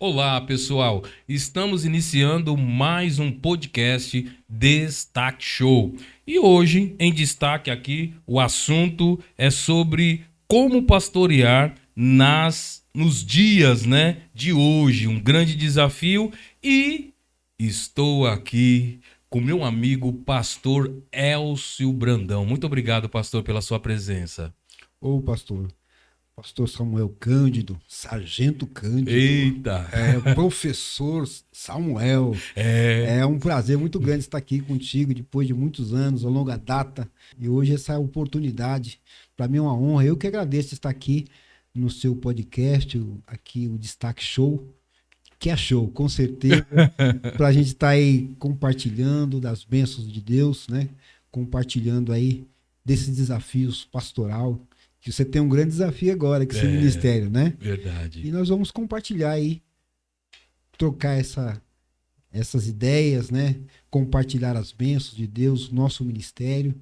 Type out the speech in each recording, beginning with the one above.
Olá, pessoal. Estamos iniciando mais um podcast Destaque Show. E hoje, em destaque aqui, o assunto é sobre como pastorear nos dias, de hoje. Um grande desafio. E estou aqui com meu amigo pastor Elcio Brandão. Muito obrigado, pastor, pela sua presença. Ô, pastor Samuel Cândido, Sargento Cândido, Eita! professor Samuel. É um prazer muito grande estar aqui contigo depois de muitos anos, a longa data. E hoje essa oportunidade, para mim é uma honra. Eu que agradeço estar aqui no seu podcast, aqui o Destaque Show, que é show, com certeza, para a gente estar aí compartilhando das bênçãos de Deus, né? Compartilhando aí desses desafios pastoral, que você tem um grande desafio agora com esse ministério, né? Verdade. E nós vamos compartilhar aí, trocar essas ideias, né? Compartilhar as bênçãos de Deus, nosso ministério,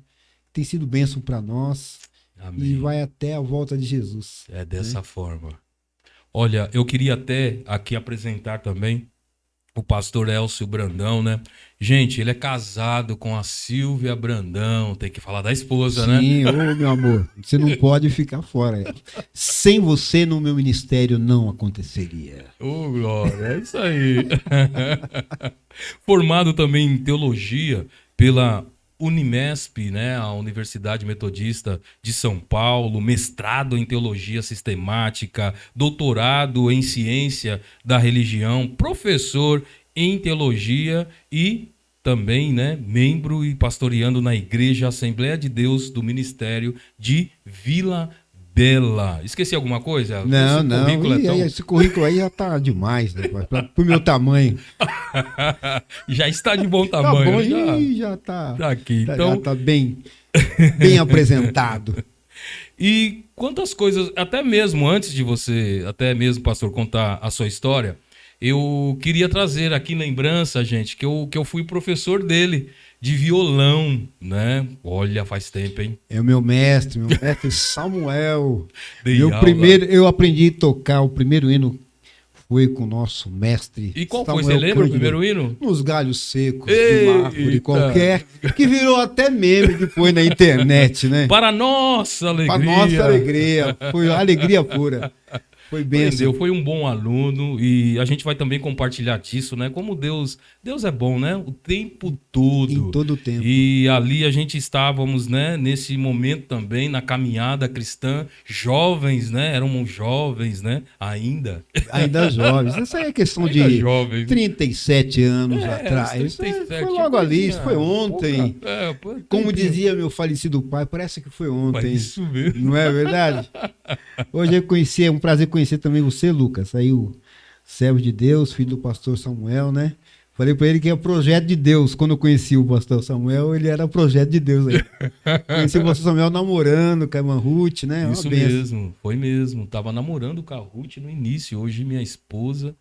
tem sido bênção para nós. Amém. E vai até a volta de Jesus. É dessa forma. Olha, eu queria até aqui apresentar também o pastor Elcio Brandão, né? Gente, ele é casado com a Silvia Brandão, tem que falar da esposa, Sim, né? Sim, ô meu amor, você não pode ficar fora. Sem você no meu ministério não aconteceria. Ô, glória, é isso aí. Formado também em teologia pela Unimesp, né, a Universidade Metodista de São Paulo, mestrado em teologia sistemática, doutorado em ciência da religião, professor em teologia e também, né, membro e pastoreando na Igreja Assembleia de Deus do Ministério de Vila Bela. Esqueci alguma coisa? Não, não. Esse currículo aí já tá demais, né? Pro meu tamanho. Já está de bom tamanho. Tá bom, já tá aqui. Então... Já tá bem apresentado. E quantas coisas, até mesmo antes de você, até mesmo, pastor, contar a sua história, eu queria trazer aqui lembrança, gente, que eu fui professor dele de violão, né? Olha, faz tempo, hein? É o meu mestre Samuel. Eu aprendi a tocar o primeiro hino foi com o nosso mestre. E qual Samuel foi? Você lembra Cândido, o primeiro hino? Nos galhos secos de uma árvore qualquer, que virou até meme depois na internet, né? Para nossa alegria. Para nossa alegria. Foi alegria pura. Foi bênção. Foi um bom aluno e a gente vai também compartilhar disso, né? Como Deus é bom, né? O tempo todo. Em todo o tempo. E ali a gente estávamos, né? Nesse momento também, na caminhada cristã, jovens, né? Éramos jovens, né? Ainda jovens. Essa é questão de jovens. 37 anos atrás. 37, foi logo ali, isso foi ontem. Como dizia meu falecido pai, parece que foi ontem. Isso mesmo. Não é verdade? Hoje eu conheci, é um prazer conhecer também você, Lucas. Aí o servo de Deus, filho do pastor Samuel, né? Falei para ele que é o projeto de Deus. Quando eu conheci o pastor Samuel, ele era projeto de Deus aí. Conheci o pastor Samuel namorando com a irmã Ruth, né? Isso mesmo, foi mesmo. Tava namorando com a Ruth no início. Hoje minha esposa,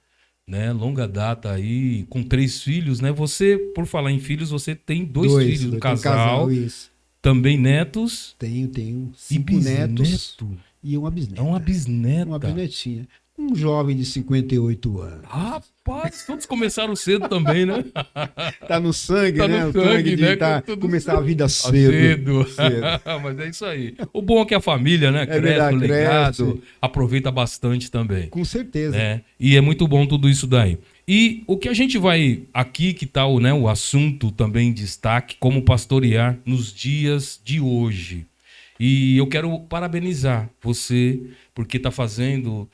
né? Longa data aí, com 3 filhos, né? Você, por falar em filhos, você tem dois filhos, um casal. Isso. Também netos? Tenho 5 netos. E uma bisneta. Uma bisneta. Uma bisnetinha. Um jovem de 58 anos. Rapaz, todos começaram cedo também, né? Tá no sangue, tá né? No sangue, né? Começar a vida cedo. Mas é isso aí. O bom é que a família, né? Cresce, legado, aproveita bastante também. Com certeza. Né? E é muito bom tudo isso daí. E o que a gente vai aqui, que tá o assunto também em destaque, como pastorear nos dias de hoje. E eu quero parabenizar você, porque está fazendo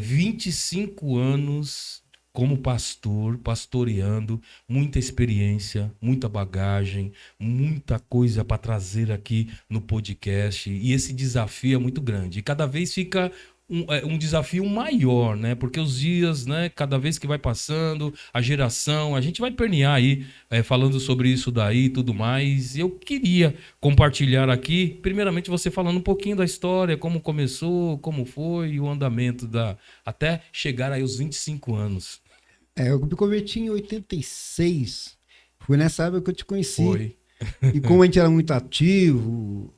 25 anos como pastor, pastoreando, muita experiência, muita bagagem, muita coisa para trazer aqui no podcast. E esse desafio é muito grande. E cada vez fica um desafio maior, né? Porque os dias, né? Cada vez que vai passando, a geração, a gente vai pernear aí, falando sobre isso daí e tudo mais. Eu queria compartilhar aqui, primeiramente você falando um pouquinho da história, como começou, como foi o andamento até chegar aí aos 25 anos. Eu me converti em 86. Foi nessa época que eu te conheci. Foi. E como a gente era muito ativo,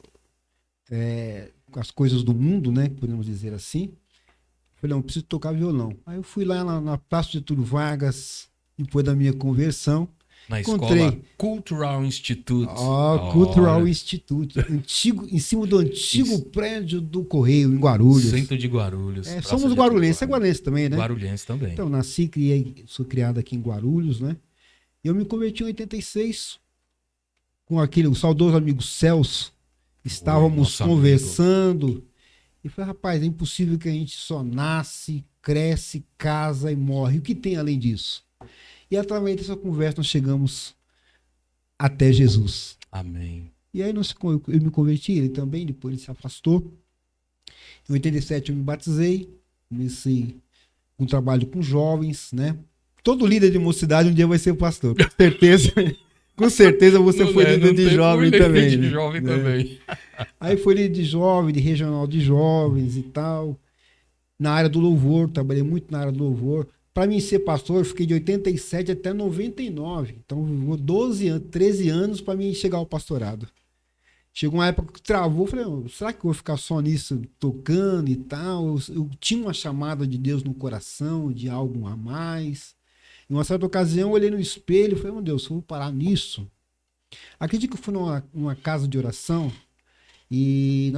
com as coisas do mundo, né? Podemos dizer assim. Falei, não, preciso tocar violão. Aí eu fui lá na Praça de Getúlio Vargas, depois da minha conversão. Na Encontrei. Escola Cultural Institute. Cultural Institute, antigo, em cima do antigo prédio do Correio, em Guarulhos. Centro de Guarulhos. Somos guarulhenses, é guarulhense também, né? Guarulhense também. Então, nasci e criei, sou criado aqui em Guarulhos, né? E eu me converti em 86, com o saudoso amigo Celso. Estávamos conversando. Amigo. E falei, rapaz, é impossível que a gente só nasce, cresce, casa e morre. O que tem além disso? E através dessa conversa nós chegamos até Jesus. Amém. E aí eu me converti, ele também, depois ele se afastou. Em 87 eu me batizei, comecei um trabalho com jovens, né? Todo líder de mocidade um dia vai ser pastor, com certeza. Com certeza você foi líder de jovem também. De jovem também. Aí foi líder de jovem, de regional de jovens e tal. Na área do louvor, trabalhei muito na área do louvor. Para mim ser pastor, eu fiquei de 87 até 99. Então, 13 anos para mim chegar ao pastorado. Chegou uma época que travou, eu falei, será que eu vou ficar só nisso, tocando e tal? Eu tinha uma chamada de Deus no coração, de algo a mais. Em uma certa ocasião, eu olhei no espelho e falei, meu Deus, eu vou parar nisso. Acredito que eu fui numa casa de oração e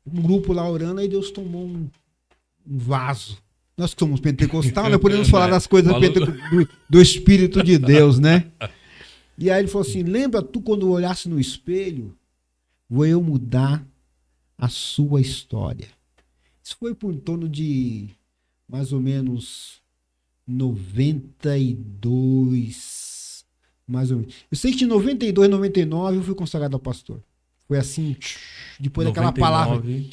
um grupo lá orando, aí Deus tomou um vaso. Nós que somos pentecostais, nós podemos falar das coisas do Espírito de Deus, né? E aí ele falou assim, lembra tu quando olhasse no espelho, vou eu mudar a sua história. Isso foi por em torno de mais ou menos 92, mais ou menos. Eu sei que de 92, 99 eu fui consagrado ao pastor. Foi assim, depois 99.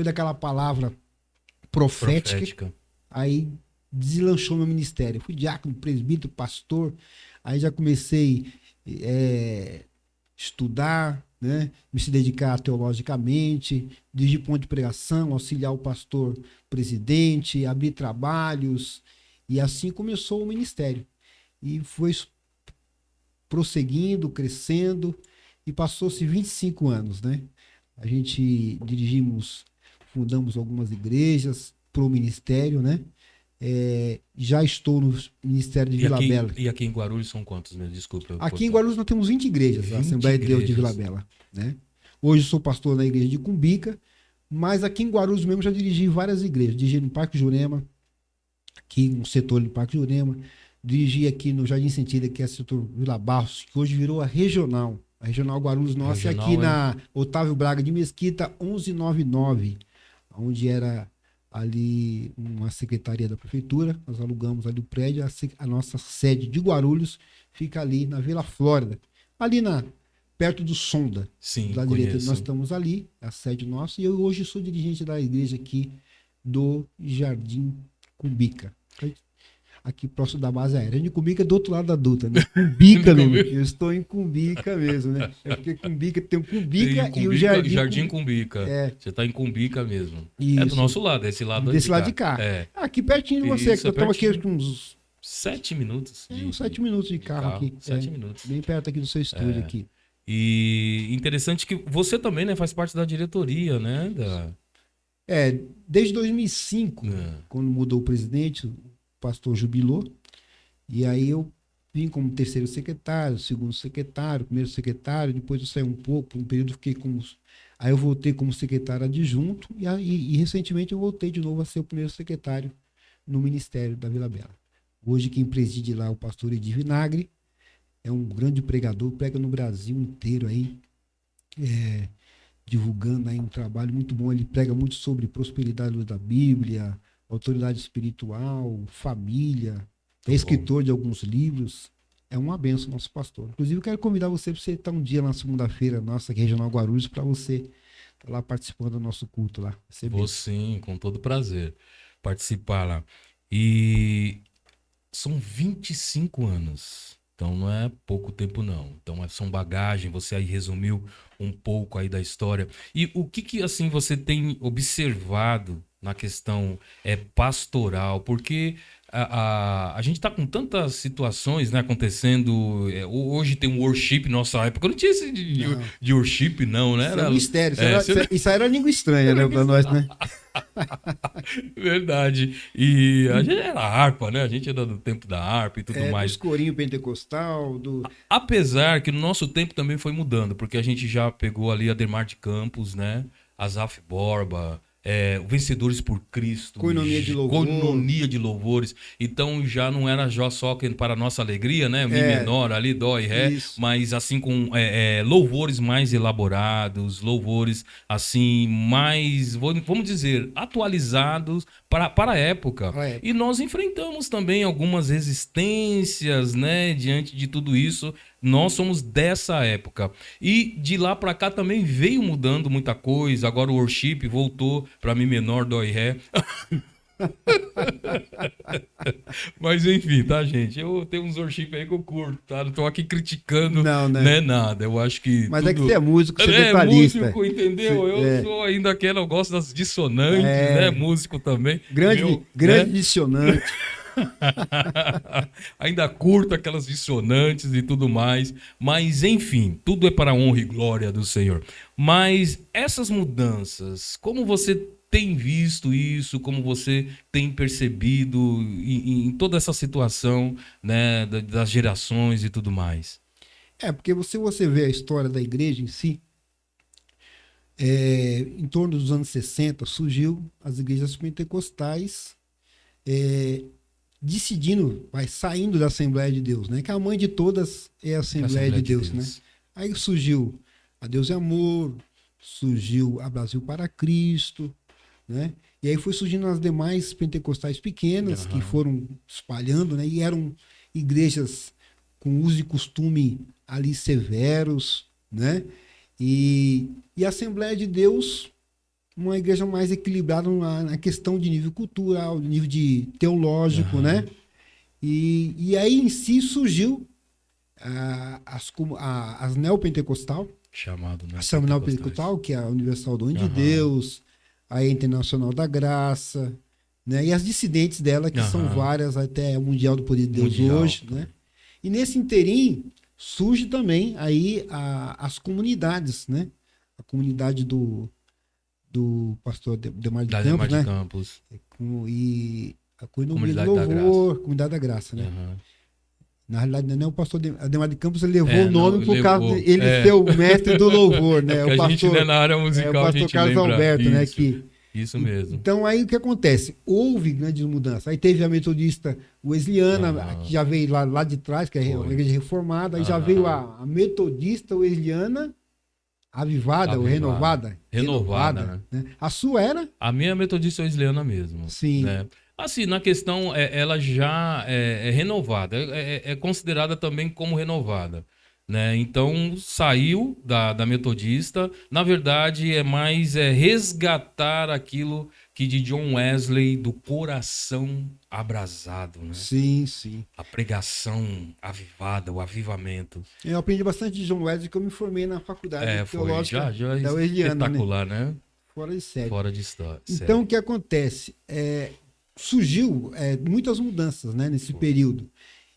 daquela palavra profética. Aí deslanchou meu ministério. Fui diácono, presbítero, pastor. Aí já comecei a estudar, né? Me se dedicar teologicamente, dirigir ponto de pregação, auxiliar o pastor presidente, abrir trabalhos. E assim começou o ministério. E foi prosseguindo, crescendo. E passou-se 25 anos, né? A gente fundamos algumas igrejas pro ministério, né? Já estou no Ministério de Vila Bela. E aqui em Guarulhos são quantos, meu? Desculpa. Aqui em Guarulhos nós temos 20 igrejas, a Assembleia de Deus de Vila Bela, né? Hoje sou pastor na igreja de Cumbica, mas aqui em Guarulhos mesmo já dirigi várias igrejas. Dirigi no Parque Jurema, aqui no setor do Parque Jurema. Dirigi aqui no Jardim Sentido, que é o setor Vila Barros, que hoje virou a regional. A regional Guarulhos nossa é aqui na Otávio Braga de Mesquita, 1199, onde era ali uma secretaria da prefeitura. Nós alugamos ali o prédio, a nossa sede de Guarulhos fica ali na Vila Flórida, ali perto do Sonda. Sim, da direita. Nós estamos ali, a sede nossa, e eu hoje sou dirigente da igreja aqui do Jardim Cumbica. Aqui próximo da base aérea. A gente Cumbica é do outro lado da Dutra, né? Cumbica mesmo. Eu estou em Cumbica mesmo, né? É porque Cumbica tem o Cumbica e o Jardim Cumbica. Você está em Cumbica mesmo. Isso. É do nosso lado, desse lado Desse lado de cá. Aqui pertinho de você, que eu estava aqui com uns 7 minutos. Uns 7 minutos de carro aqui. 7 minutos. Bem perto aqui do seu estúdio aqui. E interessante que você também, né, faz parte da diretoria, né? Desde 2005, quando mudou o presidente, o pastor jubilou, e aí eu vim como terceiro secretário, segundo secretário, primeiro secretário, depois eu saí um pouco, um período fiquei aí eu voltei como secretário adjunto, e recentemente eu voltei de novo a ser o primeiro secretário no Ministério da Vila Bela. Hoje quem preside lá é o pastor Edir Vinagre, é um grande pregador, prega no Brasil inteiro aí, divulgando aí um trabalho muito bom. Ele prega muito sobre prosperidade da Bíblia, autoridade espiritual, família, é escritor de alguns livros. É uma benção nosso pastor. Inclusive, eu quero convidar você para você estar um dia na segunda-feira, nossa Regional Guarulhos, para você estar lá participando do nosso culto lá. Vou sim, com todo prazer, participar lá. E são 25 anos. Então não é pouco tempo não. Então são bagagem, você aí resumiu um pouco aí da história. E o que assim você tem observado na questão pastoral? Porque a gente está com tantas situações, né, acontecendo. Hoje tem um worship, nossa época não tinha esse de worship, não, né? Era um mistério. Isso aí era língua estranha, né, para nós, né? Verdade. E a gente era harpa, né? A gente era do tempo da harpa e tudo mais. Os corinhos pentecostal. Apesar que no nosso tempo também foi mudando, porque a gente já pegou ali Ademar de Campos, né? Asaf Borba. Vencedores por Cristo, Coinonia de louvores. Então já não era só para nossa alegria, né? Mi menor ali, dó e ré, isso. Mas assim com louvores mais elaborados, louvores assim mais, vamos dizer, atualizados para a época. E nós enfrentamos também algumas resistências, né? Diante de tudo isso. Nós somos dessa época. E de lá para cá também veio mudando muita coisa. Agora o worship voltou para Mi menor, dó e ré. Mas enfim, tá, gente? Eu tenho uns worship aí que eu curto, tá? Não tô aqui criticando, não né? Nada. Eu acho que. Mas tudo... é que você é músico, você é detalhista. Músico, entendeu? Eu sou ainda aquele, eu gosto das dissonantes, né? Músico também. Grande né? Dissonante. Ainda curto aquelas dissonantes e tudo mais, mas enfim, tudo é para a honra e glória do Senhor. Mas essas mudanças, como você tem visto isso, como você tem percebido em toda essa situação, né, das gerações e tudo mais? Porque se você vê a história da igreja em si, em torno dos anos 60 surgiu as igrejas pentecostais, saindo da Assembleia de Deus, né? Que a mãe de todas é a Assembleia de Deus, né? Aí surgiu a Deus é Amor, surgiu a Brasil para Cristo, né? E aí foi surgindo as demais pentecostais pequenas que foram espalhando, né? E eram igrejas com uso e costume ali severos, né? E a Assembleia de Deus, uma igreja mais equilibrada na questão de nível cultural, nível de teológico, né? E aí em si surgiu as neopentecostal, a neopentecostal, que é a Universal Dom de Deus, a Internacional da Graça, né? E as dissidentes dela, que são várias, até o Mundial do Poder de Deus hoje, né? E nesse interim surge também aí as comunidades, né? A comunidade do pastor Ademar de Campos, né? Campos. E a Comunidade do Louvor, Comunidade da Graça, né? Na realidade, não é o pastor Ademar de Campos, ele levou o nome por causa de ele ser o mestre do louvor, né? O pastor, a gente, né, na área musical, o pastor Carlos Alberto, isso, né? Isso mesmo. Então, aí o que acontece? Houve grandes mudanças. Aí teve a metodista wesleyana, que já veio lá de trás, que é a igreja reformada. Aí já veio a metodista wesleyana avivada ou renovada. Renovada, né? A sua era? A minha é metodista wesleyana mesmo. Sim. Né? Assim, na questão, ela já é renovada. É considerada também como renovada. Né? Então saiu da metodista, na verdade é mais resgatar aquilo que de John Wesley, do coração abrasado, né? Sim, sim. A pregação avivada, o avivamento. Eu aprendi bastante de John Wesley, que eu me formei na faculdade teológica já da Wesleyana, espetacular, né? Fora de série. Fora de história. Então o que acontece? Surgiu muitas mudanças, né, nesse período.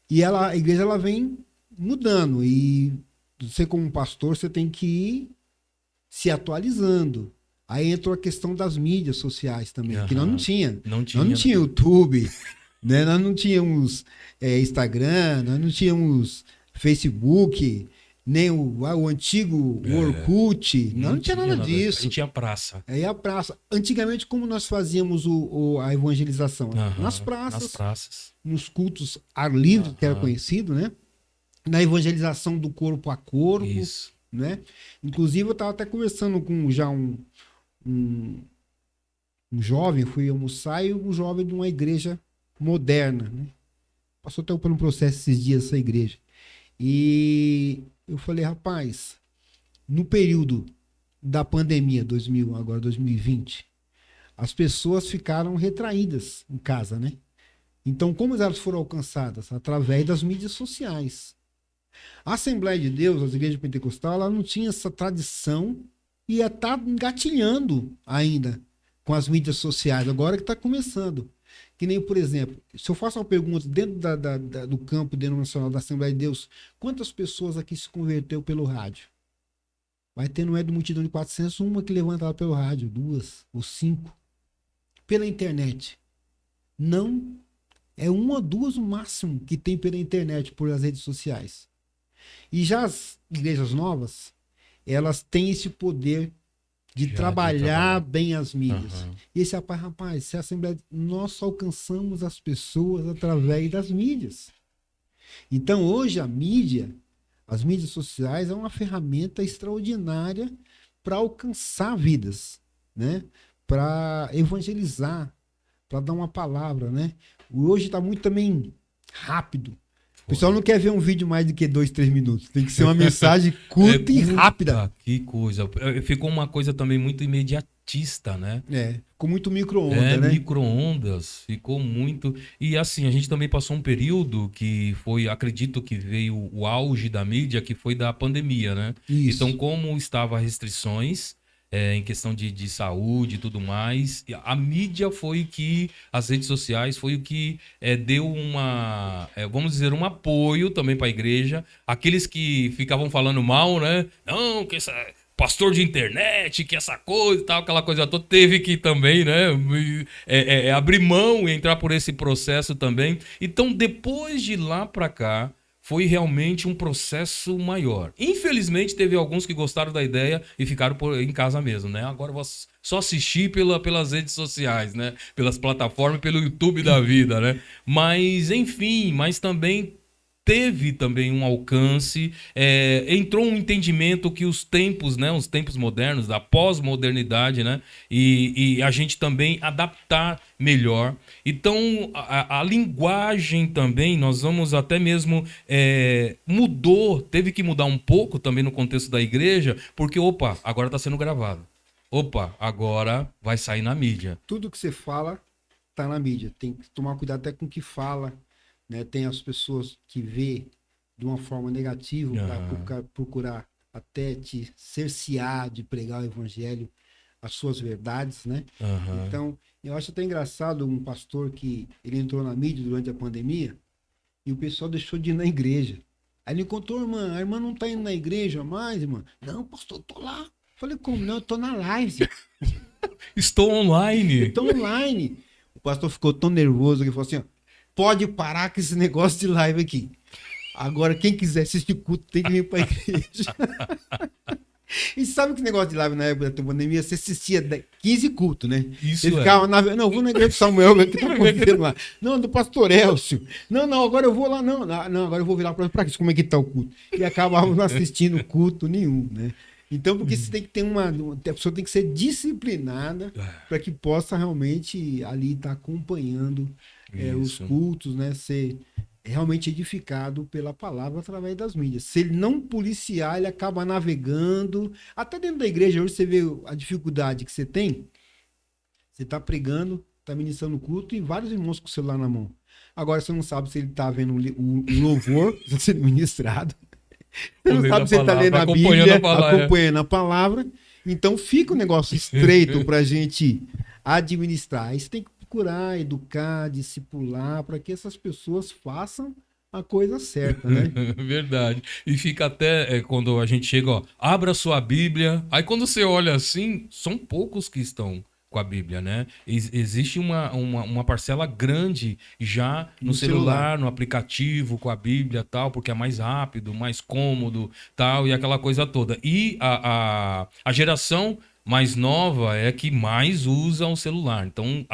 E a igreja ela vem mudando, e você como pastor você tem que ir se atualizando. Aí entrou a questão das mídias sociais também, que nós não tinha. Nós não tinha YouTube, né? Nós não tínhamos Instagram, nós não tínhamos Facebook, nem o antigo Orkut, não tinha nada disso. A gente tinha praça. A praça. Antigamente, como nós fazíamos a evangelização? Nas praças, nos cultos ar livre, que era conhecido, né? Na evangelização do corpo a corpo. Isso. Né? Inclusive, eu estava até conversando com já um jovem, fui almoçar, e um jovem de uma igreja moderna. Né? Passou até por um processo esses dias essa igreja. E eu falei, rapaz, no período da pandemia, 2020, as pessoas ficaram retraídas em casa, né? Então, como elas foram alcançadas? Através das mídias sociais. A Assembleia de Deus, as igrejas pentecostais, ela não tinha essa tradição e ia estar engatilhando ainda com as mídias sociais, agora que está começando. Que nem, por exemplo, se eu faço uma pergunta dentro do campo denominacional da Assembleia de Deus, quantas pessoas aqui se converteu pelo rádio? Vai ter, não é de multidão de 400, uma que levanta lá pelo rádio, 2 ou 5. Pela internet. Não, é 1 ou 2 o máximo que tem pela internet, por as redes sociais. E já as igrejas novas, elas têm esse poder de trabalhar bem as mídias. Uhum. E esse rapaz, se a Assembleia, nós só alcançamos as pessoas através das mídias. Então hoje a mídia, as mídias sociais é uma ferramenta extraordinária para alcançar vidas, né? Para evangelizar, para dar uma palavra, né? Hoje está muito também rápido. O pessoal não quer ver um vídeo mais do que 2, 3 minutos. Tem que ser uma mensagem curta e rápida. Que coisa. Ficou uma coisa também muito imediatista, né? Ficou muito micro-ondas, né? Micro-ondas. Ficou muito... E assim, a gente também passou um período que foi, acredito que veio o auge da mídia, que foi da pandemia, né? Isso. Então, como estavam restrições... em questão de saúde e tudo mais. A mídia foi que, as redes sociais foi o que deu vamos dizer, um apoio também para a igreja. Aqueles que ficavam falando mal, né? Não, que essa pastor de internet, que essa coisa e tal, aquela coisa toda, teve que também, né? Abrir mão e entrar por esse processo também. Então, depois de lá para cá, foi realmente um processo maior. Infelizmente, teve alguns que gostaram da ideia e ficaram em casa mesmo, né? Agora eu vou só assistir pelas redes sociais, né? Pelas plataformas, pelo YouTube da vida, né? Mas, enfim, também teve também um alcance, entrou um entendimento que os tempos, né, os tempos modernos, da pós-modernidade, né, e a gente também adaptar melhor. Então, a linguagem também, nós vamos até mesmo, teve que mudar um pouco também no contexto da igreja, porque, agora está sendo gravado. Agora vai sair na mídia. Tudo que você fala está na mídia, tem que tomar cuidado até com o que fala. Né, tem as pessoas que vê de uma forma negativa para procurar até te cercear de pregar o evangelho, as suas verdades, né? Uhum. Então, eu acho até engraçado um pastor que ele entrou na mídia durante a pandemia e o pessoal deixou de ir na igreja. Aí ele contou, a irmã não tá indo na igreja mais, irmã. Não, pastor, eu tô lá. Falei, como não? Eu tô na live. Estou online. Estou online. O pastor ficou tão nervoso que ele falou assim, ó, pode parar com esse negócio de live aqui. Agora, quem quiser assistir culto tem que vir para a igreja. E sabe que negócio de live na época da pandemia? Você assistia 15 cultos, né? Isso. Você ficava não, vou na igreja do Samuel, que tá acontecendo lá. Não, do pastor Elcio. Não, agora eu vou lá, não, agora eu vou virar para isso, como é que tá o culto? E acabava não assistindo culto nenhum, né? Então, porque você tem que ter a pessoa tem que ser disciplinada para que possa realmente ali estar acompanhando os cultos, né? Ser realmente edificado pela palavra através das mídias. Se ele não policiar, ele acaba navegando. Até dentro da igreja, hoje você vê a dificuldade que você tem. Você está pregando, está ministrando culto e vários irmãos com o celular na mão. Agora você não sabe se ele está vendo o louvor sendo ministrado. Você não sabe se ele está lendo a Bíblia, acompanhando a palavra. Então fica um negócio estreito para a gente administrar. Aí você tem que procurar, educar, discipular, para que essas pessoas façam a coisa certa, né? Verdade. E fica até quando a gente chega, abra sua Bíblia. Aí quando você olha assim, são poucos que estão com a Bíblia, né? Existe uma parcela grande já no celular, no aplicativo com a Bíblia tal, porque é mais rápido, mais cômodo tal, e aquela coisa toda. E a geração mais nova é que mais usa o celular. Então,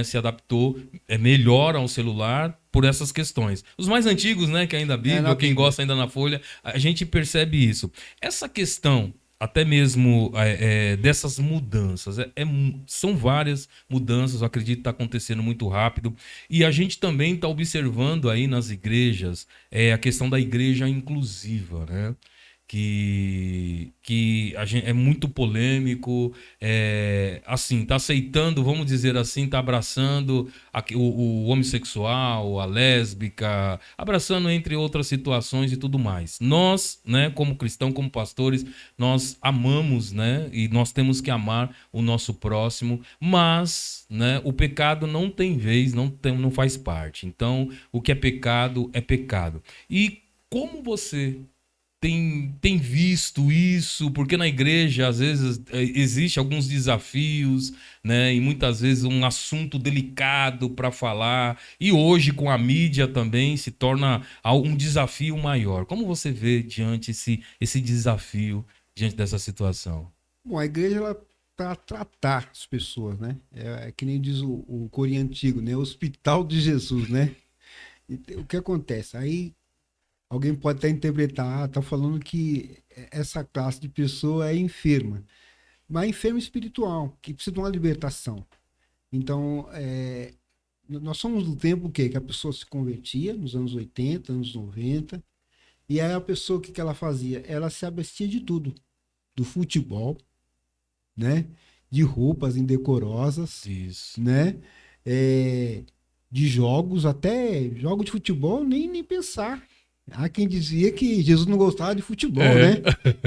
se adaptou melhor ao celular por essas questões. Os mais antigos, né, que ainda a Bíblia, quem gosta ainda na Folha, a gente percebe isso. Essa questão até mesmo dessas mudanças. São várias mudanças, eu acredito que está acontecendo muito rápido. E a gente também está observando aí nas igrejas a questão da igreja inclusiva, né? que a gente, é muito polêmico, assim, tá aceitando, vamos dizer assim, tá abraçando o homossexual, a lésbica, abraçando entre outras situações e tudo mais. Nós, né, como cristãos, como pastores, nós amamos, né, e nós temos que amar o nosso próximo, mas, né, o pecado não tem vez, não faz parte. Então, o que é pecado é pecado. E como você tem visto isso? Porque na igreja, às vezes, existe alguns desafios, né? E muitas vezes um assunto delicado para falar. E hoje, com a mídia também, se torna um desafio maior. Como você vê diante esse desafio, diante dessa situação? Bom, a igreja, ela para tratar as pessoas, né? É que nem diz o coro antigo, né? Hospital de Jesus, né? E o que acontece? Aí alguém pode até interpretar, tá falando que essa classe de pessoa é enferma, mas é enferma espiritual, que precisa de uma libertação. Então, nós somos do tempo que a pessoa se convertia, nos anos 80, anos 90, e aí a pessoa, o que ela fazia? Ela se abstia de tudo, do futebol, né? De roupas indecorosas, Isso. né? De jogos, até jogos de futebol, nem pensar. Há quem dizia que Jesus não gostava de futebol, né?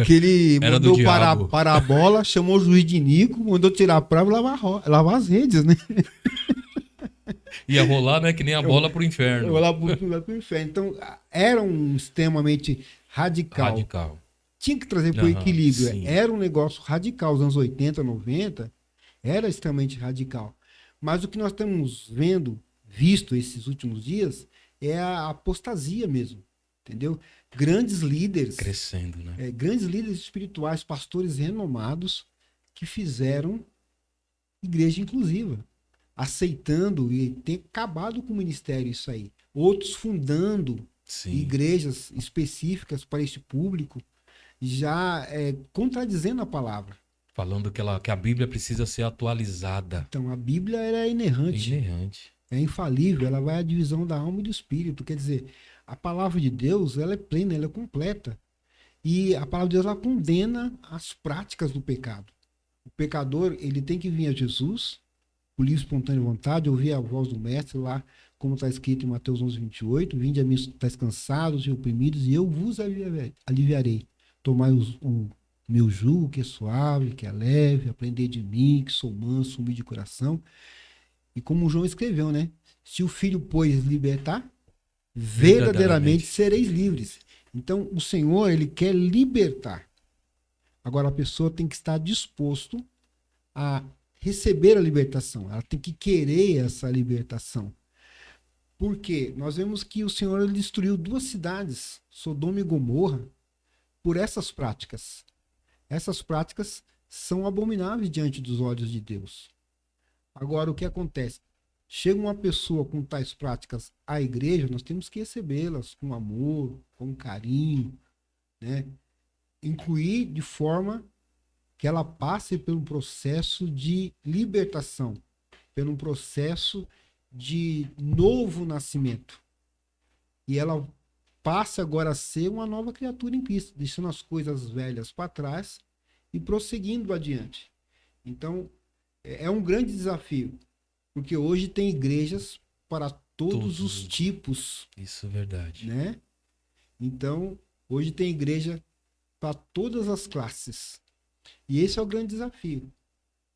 Que ele mandou parar a bola, chamou o juiz de Nico, mandou tirar a prova e lavar as redes, né? Ia rolar, né? Que nem a bola pro inferno. Rolar pro inferno. Então, era um extremamente radical. Tinha que trazer para o equilíbrio. Sim. Era um negócio radical. Os anos 80, 90, era extremamente radical. Mas o que nós estamos visto esses últimos dias, é a apostasia mesmo. Entendeu? Grandes líderes. Crescendo, né? Grandes líderes espirituais, pastores renomados, que fizeram igreja inclusiva. Aceitando e tem acabado com o ministério isso aí. Outros fundando igrejas específicas para este público, já contradizendo a palavra. Falando que a Bíblia precisa ser atualizada. Então, a Bíblia era inerrante. É infalível, ela vai à divisão da alma e do espírito. Quer dizer, a palavra de Deus, ela é plena, ela é completa. E a palavra de Deus, ela condena as práticas do pecado. O pecador, ele tem que vir a Jesus, por livre espontânea vontade, ouvir a voz do mestre lá, como está escrito em Mateus 11, 28, vinde a mim, estáis cansados e oprimidos, e eu vos aliviarei. Tomai o meu jugo, que é suave, que é leve, aprendei de mim, que sou manso, humilde de coração. E como o João escreveu, né? Se o Filho, pois, libertar, verdadeiramente sereis livres. Então, o Senhor, ele quer libertar. Agora, a pessoa tem que estar disposto a receber a libertação. Ela tem que querer essa libertação. Por quê? Nós vemos que o Senhor, ele destruiu 2 cidades, Sodoma e Gomorra, por essas práticas. Essas práticas são abomináveis diante dos olhos de Deus. Agora, o que acontece? Chega uma pessoa com tais práticas à igreja, nós temos que recebê-las com amor, com carinho, né? Incluir de forma que ela passe por um processo de libertação, por um processo de novo nascimento. E ela passe agora a ser uma nova criatura em Cristo, deixando as coisas velhas para trás e prosseguindo adiante. Então, é um grande desafio. Porque hoje tem igrejas para todos os tipos. Isso é verdade. Né? Então, hoje tem igreja para todas as classes. E esse é o grande desafio.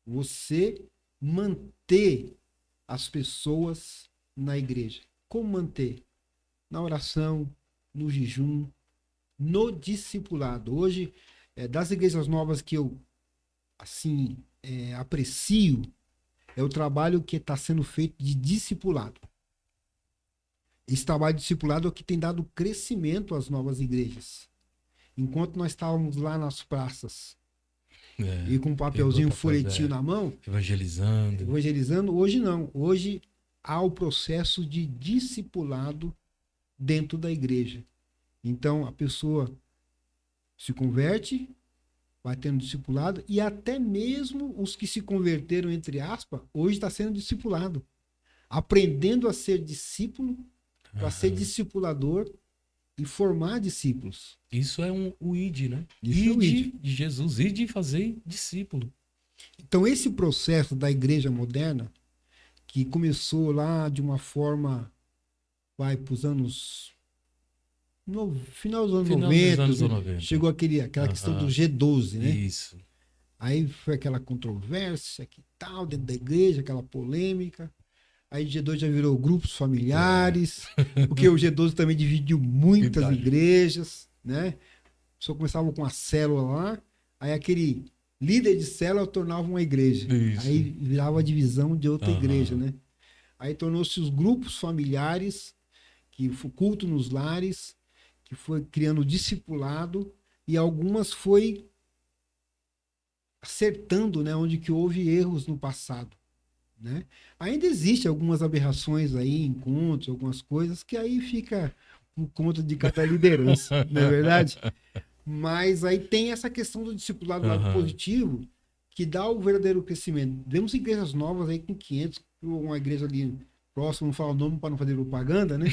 Você manter as pessoas na igreja. Como manter? Na oração, no jejum, no discipulado. Hoje, das igrejas novas que eu assim aprecio, é o trabalho que está sendo feito de discipulado. Esse trabalho de discipulado é o que tem dado crescimento às novas igrejas. Enquanto nós estávamos lá nas praças e com um papelzinho, um folhetinho na mão, evangelizando, hoje não. Hoje há o processo de discipulado dentro da igreja. Então a pessoa se converte, vai tendo discipulado, e até mesmo os que se converteram, entre aspas, hoje está sendo discipulado. Aprendendo a ser discípulo, para ser discipulador, e formar discípulos. Isso é o ID, né? Isso é o ID de Jesus, ID e fazer discípulo. Então, esse processo da igreja moderna, que começou lá de uma forma, vai para os anos... No final dos anos 90, chegou aquela questão do G12, né? Isso. Aí foi aquela controvérsia, que tal, dentro da igreja, aquela polêmica. Aí G2 já virou grupos familiares, porque o G12 também dividiu muitas igrejas, né? A pessoa começava com a célula lá, aí aquele líder de célula tornava uma igreja. Isso. Aí virava a divisão de outra igreja, né? Aí tornou-se os grupos familiares, que foi culto nos lares, que foi criando discipulado, e algumas foi acertando, né, onde que houve erros no passado, né? Ainda existe algumas aberrações aí, encontros, algumas coisas que aí fica por conta de cada liderança, não é verdade? Mas aí tem essa questão do discipulado lado positivo, que dá o verdadeiro crescimento. Vemos igrejas novas aí com 500, uma igreja ali próxima, não falo o nome para não fazer propaganda, né?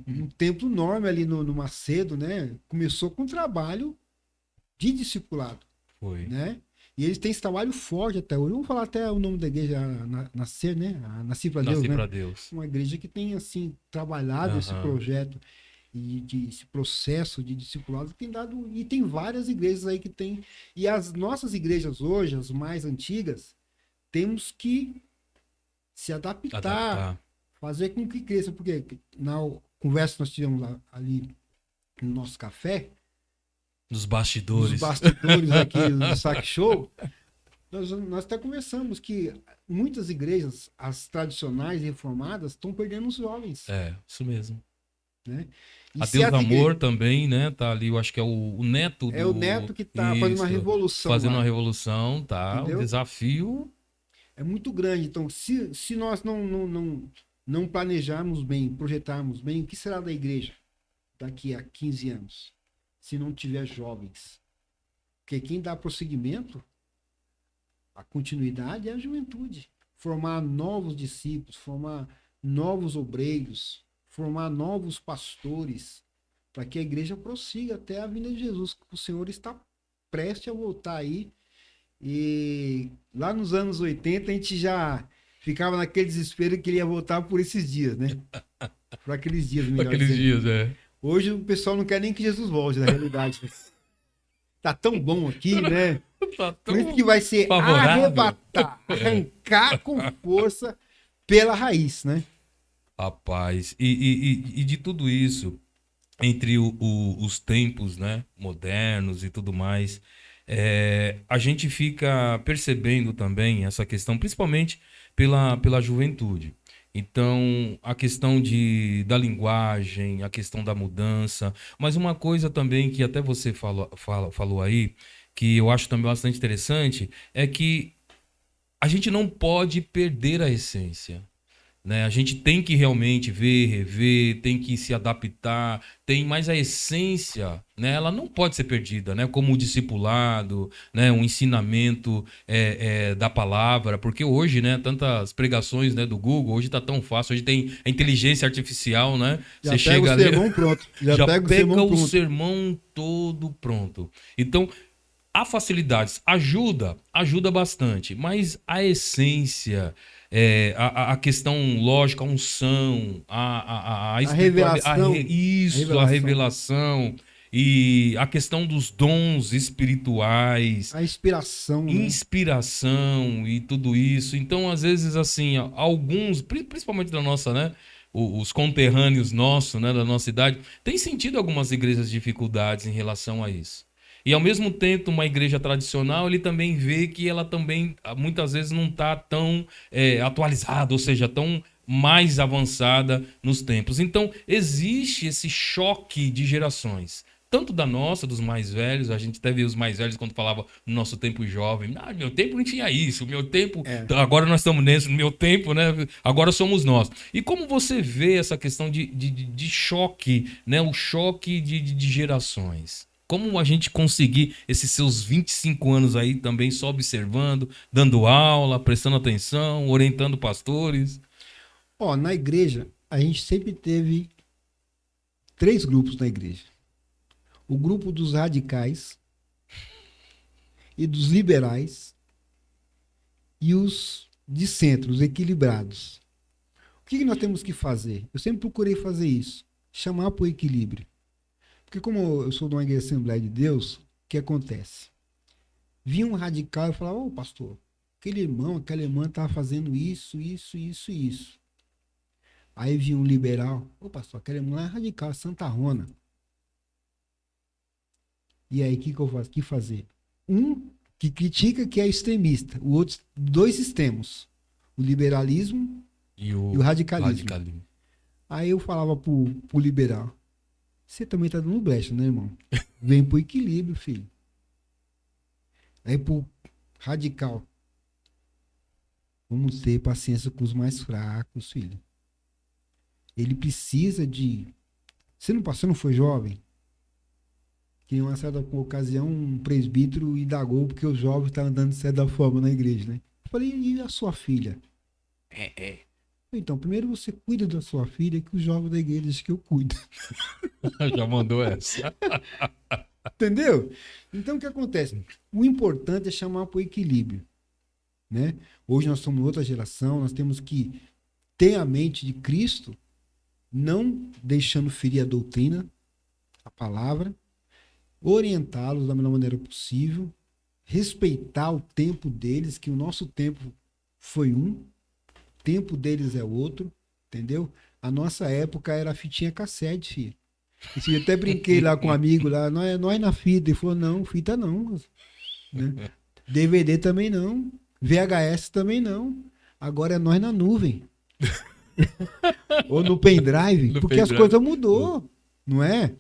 Um templo enorme ali no Macedo, né? Começou com um trabalho de discipulado. Foi. Né? E eles têm esse trabalho forte até hoje. Vamos falar até o nome da igreja, Nascer, né? A Nascer para Deus, né? Deus. Uma igreja que tem, assim, trabalhado esse projeto e esse processo de discipulado que tem dado... E tem várias igrejas aí que tem... E as nossas igrejas hoje, as mais antigas, temos que se adaptar. Fazer com que cresça. Porque na conversa que nós tivemos ali no nosso café... Nos bastidores. Nos bastidores aqui do Saque Show, nós até conversamos que muitas igrejas, as tradicionais e reformadas, estão perdendo os jovens. É, isso mesmo. Né? A Deus do Amor também, né? Tá ali, eu acho que é o neto do... É o neto que tá fazendo uma revolução. Fazendo uma revolução, tá? Entendeu? O desafio... É muito grande. Então, se nós não planejarmos bem, projetarmos bem, o que será da igreja daqui a 15 anos? Se não tiver jovens. Porque quem dá prosseguimento, a continuidade é a juventude. Formar novos discípulos, formar novos obreiros, formar novos pastores, para que a igreja prossiga até a vinda de Jesus. O Senhor está prestes a voltar aí. E lá nos anos 80 a gente já ficava naquele desespero que ele ia voltar por esses dias, né? Por aqueles dias, melhor aqueles dizendo. dias, é. Hoje o pessoal não quer nem que Jesus volte, na realidade. Tá tão bom aqui, né? Tá Por isso que vai ser arrebatar, arrancar com força pela raiz, né? Rapaz, e de tudo isso, entre os tempos, né, modernos e tudo mais, a gente fica percebendo também essa questão, principalmente pela juventude. Então, a questão da linguagem, a questão da mudança, mas uma coisa também que até você falou aí, que eu acho também bastante interessante, é que a gente não pode perder a essência. Né? A gente tem que realmente ver, rever, tem que se adaptar, mas a essência, né, ela não pode ser perdida, né? Como o discipulado, né, um ensinamento da palavra, porque hoje, né, tantas pregações, né, do Google, hoje está tão fácil, hoje tem a inteligência artificial, né? Já você pega o sermão pronto. Já pega o sermão todo pronto. Então, a facilidade ajuda bastante, mas a essência... a questão lógica, a unção, a revelação. A revelação e a questão dos dons espirituais. A inspiração. Inspiração, né? E tudo isso. Então, às vezes, assim, alguns, principalmente da nossa, né? Os conterrâneos nossos, né? Da nossa idade, têm sentido algumas igrejas dificuldades em relação a isso. E ao mesmo tempo, uma igreja tradicional, ele também vê que ela também, muitas vezes, não está tão atualizada, ou seja, tão mais avançada nos tempos. Então, existe esse choque de gerações. Tanto da nossa, dos mais velhos, a gente até vê os mais velhos quando falava no nosso tempo jovem. Ah, meu tempo não tinha isso, meu tempo... Agora nós estamos nesse, no meu tempo, né? Agora somos nós. E como você vê essa questão de choque, né? O choque de gerações? Como a gente conseguir esses seus 25 anos aí também só observando, dando aula, prestando atenção, orientando pastores? Na igreja, a gente sempre teve 3 grupos na igreja. O grupo dos radicais e dos liberais e os de centro, os equilibrados. O que nós temos que fazer? Eu sempre procurei fazer isso, chamar para o equilíbrio. Porque como eu sou de uma igreja Assembleia de Deus, o que acontece? Vinha um radical e falava, ô pastor, aquele irmão, aquela irmã estava fazendo isso. Aí vinha um liberal, ô pastor, aquela irmã é radical, é Santa Rona. E aí, o que eu faço? O que fazer? Um que critica que é extremista, o outro, 2 extremos, o liberalismo e o radicalismo. Aí eu falava pro liberal, você também tá dando brecha, né, irmão? Vem pro equilíbrio, filho. Aí pro radical, vamos ter paciência com os mais fracos, filho. Ele precisa de... Você não foi jovem? Que em uma certa ocasião um presbítero indagou porque os jovens estavam andando de certa forma na igreja, né? Eu falei, e a sua filha? Então, primeiro você cuida da sua filha, que os jovens da igreja dizem que eu cuido. Já mandou essa. Entendeu? Então, o que acontece? O importante é chamar para o equilíbrio, né? Hoje nós somos outra geração, nós temos que ter a mente de Cristo, não deixando ferir a doutrina, a palavra, orientá-los da melhor maneira possível, respeitar o tempo deles, que o nosso tempo foi um, o tempo deles é outro, entendeu? A nossa época era fitinha cassete, filho. Eu até brinquei lá com um amigo lá, nós na fita. Ele falou, não, fita não. Né? DVD também não. VHS também não. Agora é nós na nuvem. Ou no pendrive. Porque as coisas mudou, não é?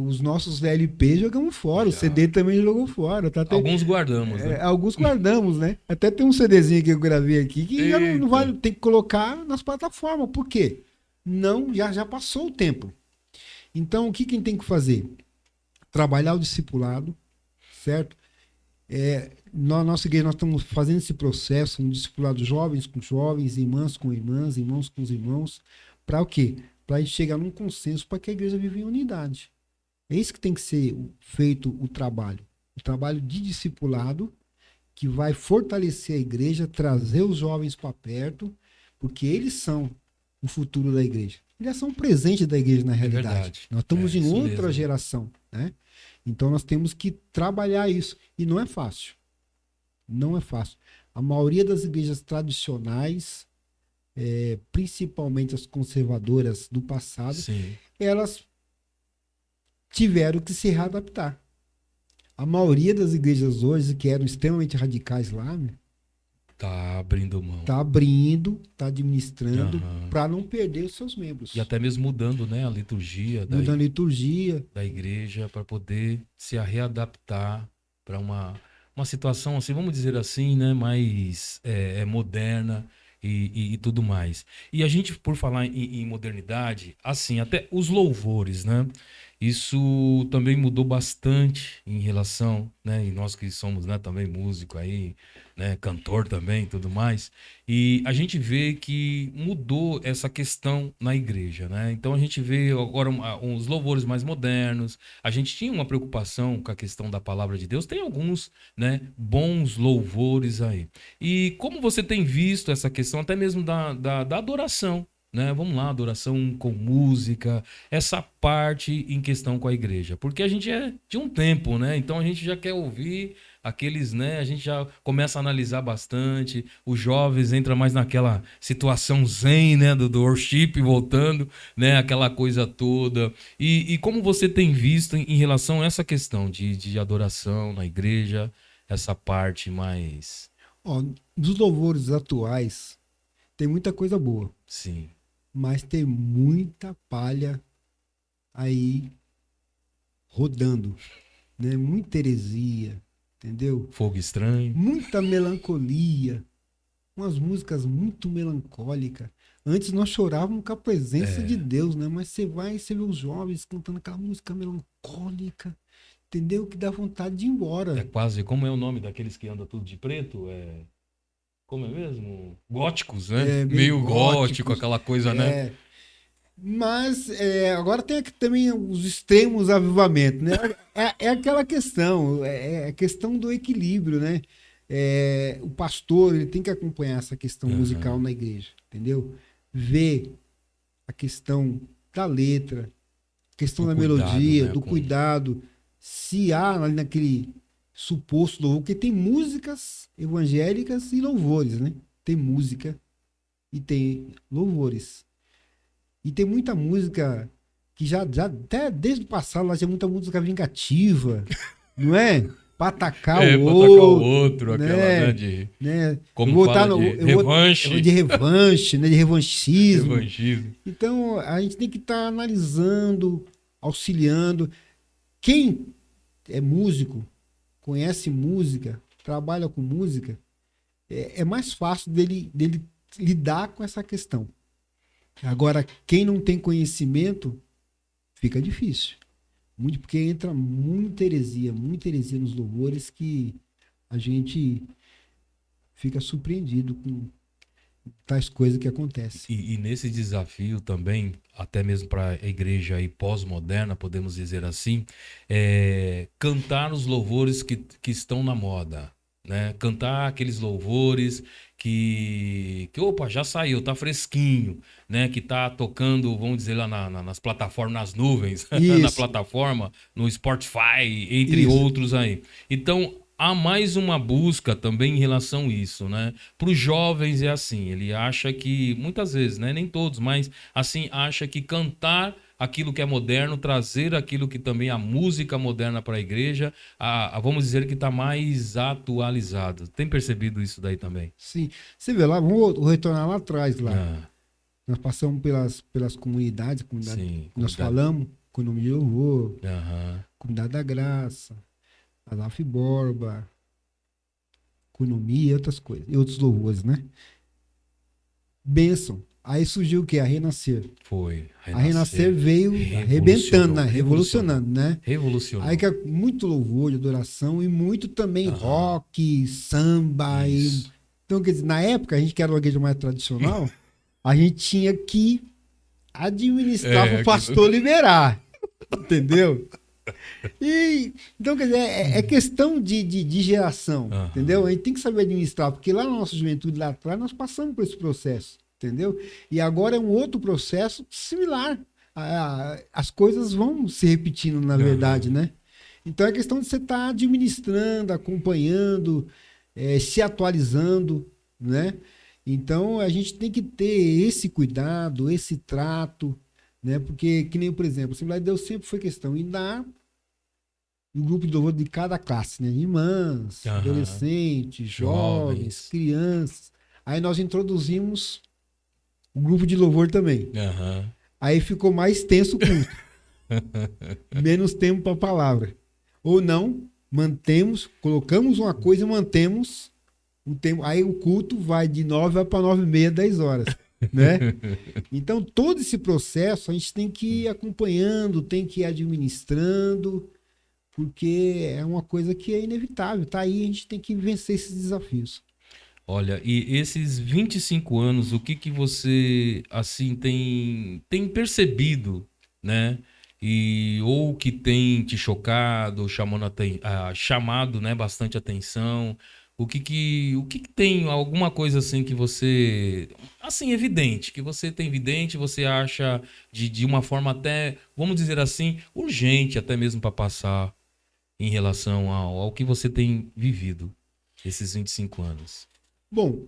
Os nossos LP jogamos fora. Já. O CD também jogou fora. Tá? Alguns guardamos, né? Alguns guardamos, né? Até tem um CDzinho que eu gravei aqui que já não vale, tem que colocar nas plataformas. Por quê? Não, já passou o tempo. Então, o que quem tem que fazer? Trabalhar o discipulado, certo? Na nossa igreja, nós estamos fazendo esse processo, um discipulado jovens com jovens, irmãs com irmãs, irmãos com os irmãos, para o quê? Para a gente chegar num consenso para que a igreja viva em unidade. É isso que tem que ser feito o trabalho de discipulado, que vai fortalecer a igreja, trazer os jovens para perto, porque eles são o futuro da igreja. Eles são um presente da igreja na realidade. Nós estamos em outra geração, né? Então nós temos que trabalhar isso. E não é fácil. Não é fácil. A maioria das igrejas tradicionais, principalmente as conservadoras do passado, sim, elas tiveram que se readaptar. A maioria das igrejas hoje, que eram extremamente radicais lá, né? Tá abrindo mão. Tá abrindo, tá administrando, para não perder os seus membros. E até mesmo mudando, né, a liturgia. Mudando a liturgia. Da igreja, para poder se readaptar para uma situação, assim, vamos dizer assim, né, mais moderna e tudo mais. E a gente, por falar em modernidade, assim, até os louvores, né? Isso também mudou bastante em relação, né? E nós que somos, né, também músico aí, né, cantor também e tudo mais. E a gente vê que mudou essa questão na igreja, né? Então a gente vê agora uns louvores mais modernos. A gente tinha uma preocupação com a questão da palavra de Deus. Tem alguns, né, bons louvores aí. E como você tem visto essa questão até mesmo da adoração? Né? Vamos lá, adoração com música, essa parte em questão com a igreja, porque a gente é de um tempo, né? Então a gente já quer ouvir aqueles, né? A gente já começa a analisar bastante, os jovens entram mais naquela situação zen, né? Do worship voltando, né? Aquela coisa toda. E como você tem visto em relação a essa questão de adoração na igreja, essa parte mais... Dos louvores atuais, tem muita coisa boa. Sim. Mas tem muita palha aí rodando, né? Muita heresia, entendeu? Fogo estranho. Muita melancolia, umas músicas muito melancólicas. Antes nós chorávamos com a presença de Deus, né? Mas você vê os jovens cantando aquela música melancólica, entendeu? Que dá vontade de ir embora. É quase, como é o nome daqueles que andam tudo de preto? Como é mesmo? Góticos, né? Meio gótico, aquela coisa, né? Mas agora tem aqui também os extremos avivamentos, né? É aquela questão, é a questão do equilíbrio, né? O pastor ele tem que acompanhar essa questão musical na igreja, entendeu? Ver a questão da letra, a questão da melodia, né, do cuidado, se há ali naquele suposto louvor, porque tem músicas evangélicas e louvores, né? Tem música e tem louvores. E tem muita música que já até desde o passado, lá tinha muita música vingativa, não é? Pra atacar o outro, né? Aquela, né? Como fala de revanche. De revanche, né? De revanchismo. Revanchismo. Então, a gente tem que estar analisando, auxiliando. Quem é músico, conhece música, trabalha com música, é mais fácil dele lidar com essa questão. Agora, quem não tem conhecimento, fica difícil. Porque entra muita heresia nos louvores que a gente fica surpreendido com tais coisas que acontecem. E nesse desafio também, até mesmo para a igreja aí pós-moderna, podemos dizer assim, cantar os louvores que estão na moda. Né? Cantar aqueles louvores que opa, já saiu, tá fresquinho, né? Que tá tocando, vamos dizer, lá nas plataformas, nas nuvens, na plataforma, no Spotify, entre outros aí. Então, há mais uma busca também em relação a isso, né? Para os jovens é assim, ele acha que, muitas vezes, né? Nem todos, mas assim, acha que cantar aquilo que é moderno, trazer aquilo que também a música moderna para a igreja, vamos dizer que está mais atualizado. Tem percebido isso daí também? Sim. Você vê lá, vamos retornar lá atrás. Nós passamos pelas comunidades, nós falamos, Economia de Louvor, Comunidade da Graça, Azaf Borba, Economia e outras coisas, e outros louvores, né? Bênção. Aí surgiu o quê? A Renascer. Foi. A Renascer veio arrebentando, né? Revolucionando, né? Revolucionou. Aí que é muito louvor de adoração e muito também rock, samba. Então, quer dizer, na época, a gente que era uma igreja mais tradicional, a gente tinha que administrar para o pastor liberar. Entendeu? Então, quer dizer, é questão de geração, entendeu? A gente tem que saber administrar, porque lá na nossa juventude, lá atrás, nós passamos por esse processo. Entendeu? E agora é um outro processo similar. As coisas vão se repetindo, na verdade, né? Então é questão de você estar administrando, acompanhando, se atualizando, né? Então a gente tem que ter esse cuidado, esse trato, né? Porque, que nem, por exemplo, a Assembleia de Deus sempre foi questão em dar um grupo de louvor de cada classe, né? Irmãs, adolescentes, jovens, crianças. Aí nós introduzimos o grupo de louvor também. Aí ficou mais tenso o culto. Menos tempo para a palavra. Ou não, colocamos uma coisa e mantemos o tempo. Aí o culto vai de 9 para 9h30, 10 horas. Né? Então, todo esse processo a gente tem que ir acompanhando, tem que ir administrando, porque é uma coisa que é inevitável. Tá aí, a gente tem que vencer esses desafios. Olha, e esses 25 anos, o que você assim tem percebido, né? Ou que tem te chocado, chamado, né, bastante atenção? O que tem alguma coisa assim que você, assim, evidente, você acha de uma forma até, vamos dizer assim, urgente até mesmo para passar em relação ao que você tem vivido esses 25 anos? Bom,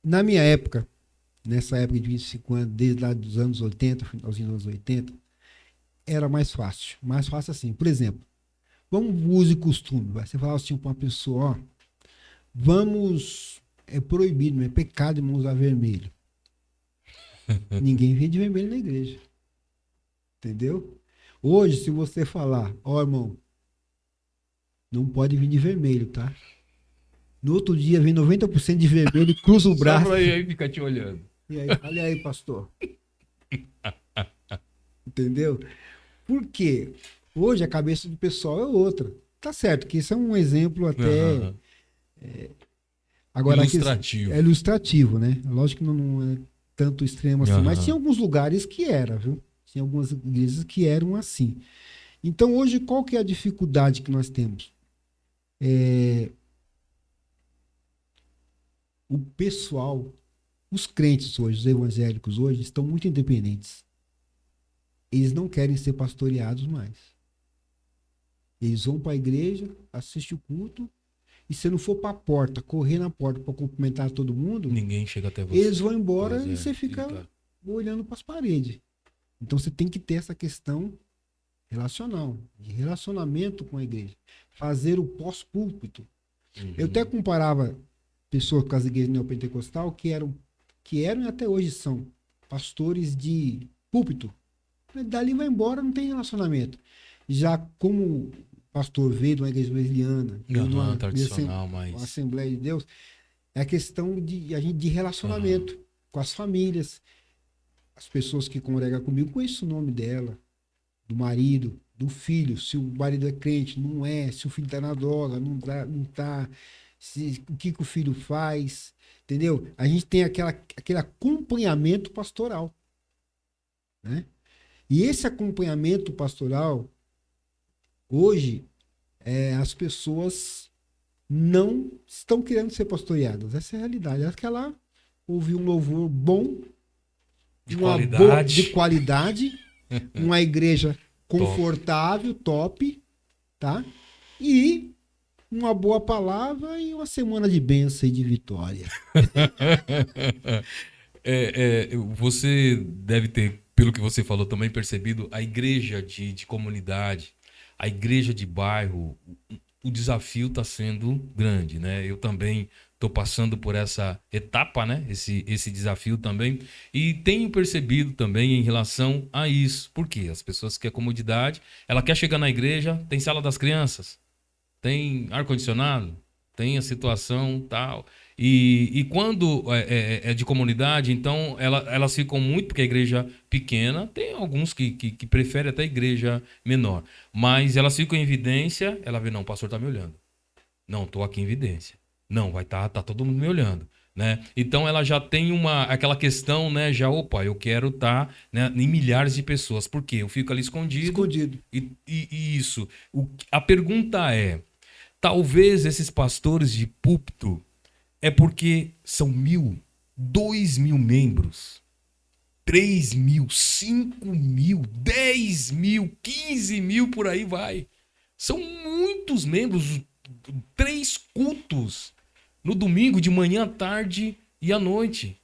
na minha época, nessa época de 25 anos, desde lá dos anos 80, finalzinho dos anos 80, era mais fácil. Mais fácil assim. Por exemplo, vamos uso e costume. Você falava assim para uma pessoa, ó, é proibido, é pecado irmão usar vermelho. Ninguém vem de vermelho na igreja. Entendeu? Hoje, se você falar, ó, irmão, não pode vir de vermelho, tá? No outro dia vem 90% de vermelho e cruza o braço. Só aí fica te olhando. E aí, olha aí, pastor. Entendeu? Por quê? Hoje a cabeça do pessoal é outra. Tá certo que isso é um exemplo até... agora, ilustrativo. É ilustrativo, né? Lógico que não é tanto extremo assim, mas tinha alguns lugares que era, viu? Tinha algumas igrejas que eram assim. Então, hoje, qual que é a dificuldade que nós temos? O pessoal, os crentes hoje, os evangélicos hoje, estão muito independentes. Eles não querem ser pastoreados mais. Eles vão para a igreja, assistem o culto, e se não for para a porta, correr na porta para cumprimentar todo mundo, ninguém chega até você. Eles vão embora e você fica olhando para as paredes. Então você tem que ter essa questão relacional, de relacionamento com a igreja. Fazer o pós-púlpito. Eu até comparava pessoas com as igrejas neopentecostal que eram e até hoje são pastores de púlpito. Dali vai embora, não tem relacionamento. Já como pastor veio de uma igreja wesleyana, uma tradicional, uma Assembleia de Deus, é a questão de relacionamento com as famílias. As pessoas que congregam comigo, conheço o nome dela, do marido, do filho, se o marido é crente, não é, se o filho está na droga, não está, o que o filho faz, entendeu? A gente tem aquele acompanhamento pastoral, né? E esse acompanhamento pastoral, hoje, as pessoas não estão querendo ser pastoreadas. Essa é a realidade. Ela quer lá ouvir um louvor bom, de qualidade, uma igreja confortável, top, tá? E uma boa palavra e uma semana de bênção e de vitória. Você deve ter, pelo que você falou, também percebido a igreja de comunidade, a igreja de bairro, o desafio está sendo grande, né? Eu também estou passando por essa etapa, né? Esse desafio também. E tenho percebido também em relação a isso. Por quê? As pessoas querem comodidade, ela quer chegar na igreja, tem sala das crianças, tem ar-condicionado, tem a situação tal. E quando é de comunidade, então elas ficam muito, porque a igreja pequena, tem alguns que preferem até a igreja menor, mas elas ficam em evidência, ela vê, não, o pastor está me olhando. Não, estou aqui em evidência. Não, vai tá todo mundo me olhando, né? Então ela já tem aquela questão, né? Já, opa, eu quero estar, né, em milhares de pessoas. Por quê? Eu fico ali escondido. E isso. A pergunta é, talvez esses pastores de púlpito é porque são 1.000, 2.000 membros, 3.000, 5.000, 10.000, 15.000, por aí vai. São muitos membros, 3 cultos no domingo, de manhã, à tarde e à noite.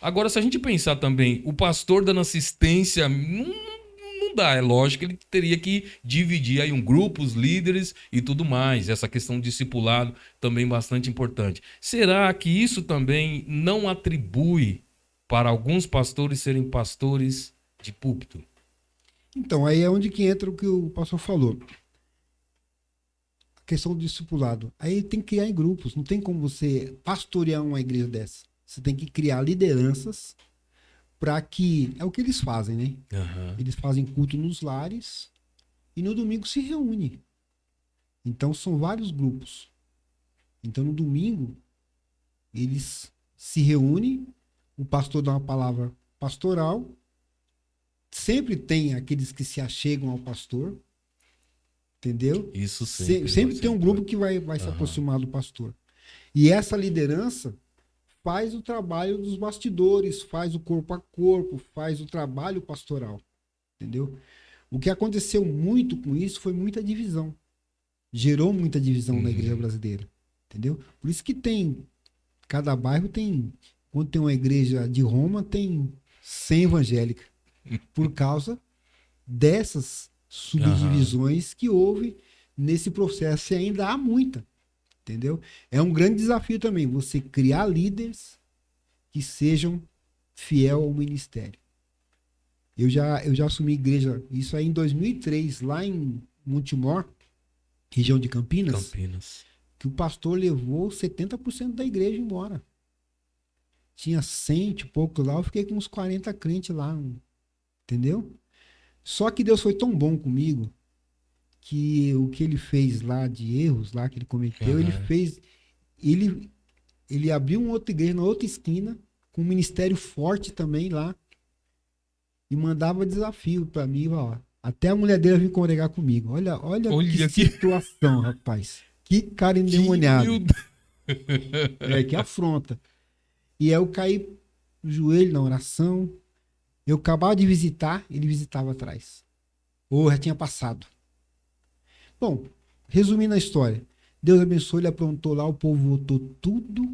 Agora, se a gente pensar também, o pastor dando assistência, não dá. É lógico que ele teria que dividir aí um grupo, os líderes e tudo mais. Essa questão do discipulado também bastante importante. Será que isso também não atribui para alguns pastores serem pastores de púlpito? Então, aí é onde que entra o que o pastor falou. A questão do discipulado. Aí tem que criar em grupos. Não tem como você pastorear uma igreja dessa. Você tem que criar lideranças para que... É o que eles fazem, né? Uhum. Eles fazem culto nos lares e no domingo se reúnem. Então, são vários grupos. Então, no domingo, eles se reúnem, o pastor dá uma palavra pastoral, sempre tem aqueles que se achegam ao pastor, entendeu? Isso sempre tem um grupo que vai se aproximar do pastor. E essa liderança faz o trabalho dos bastidores, faz o corpo a corpo, faz o trabalho pastoral, entendeu? O que aconteceu muito com isso foi muita divisão. Gerou muita divisão na igreja brasileira, entendeu? Por isso que cada bairro tem, quando tem uma igreja de Roma, tem 100 evangélicas, por causa dessas subdivisões que houve nesse processo, e ainda há muita, entendeu? É um grande desafio também, você criar líderes que sejam fiel ao ministério. Eu já assumi igreja, isso aí em 2003, lá em Montemor, região de Campinas, que o pastor levou 70% da igreja embora. Tinha 100 e pouco lá, eu fiquei com uns 40 crentes lá, entendeu? Só que Deus foi tão bom comigo que o que ele fez lá de erros lá que ele cometeu, ele abriu uma outra igreja na outra esquina, com um ministério forte também lá. e mandava desafio para mim, ó. Até a mulher dele vir congregar comigo. Olha que situação, rapaz. Que cara endemoniado. Que afronta. E aí eu caí no joelho na oração. Eu acabava de visitar, ele visitava atrás. Ou já tinha passado. Bom, resumindo a história. Deus abençoou, ele aprontou lá, o povo voltou tudo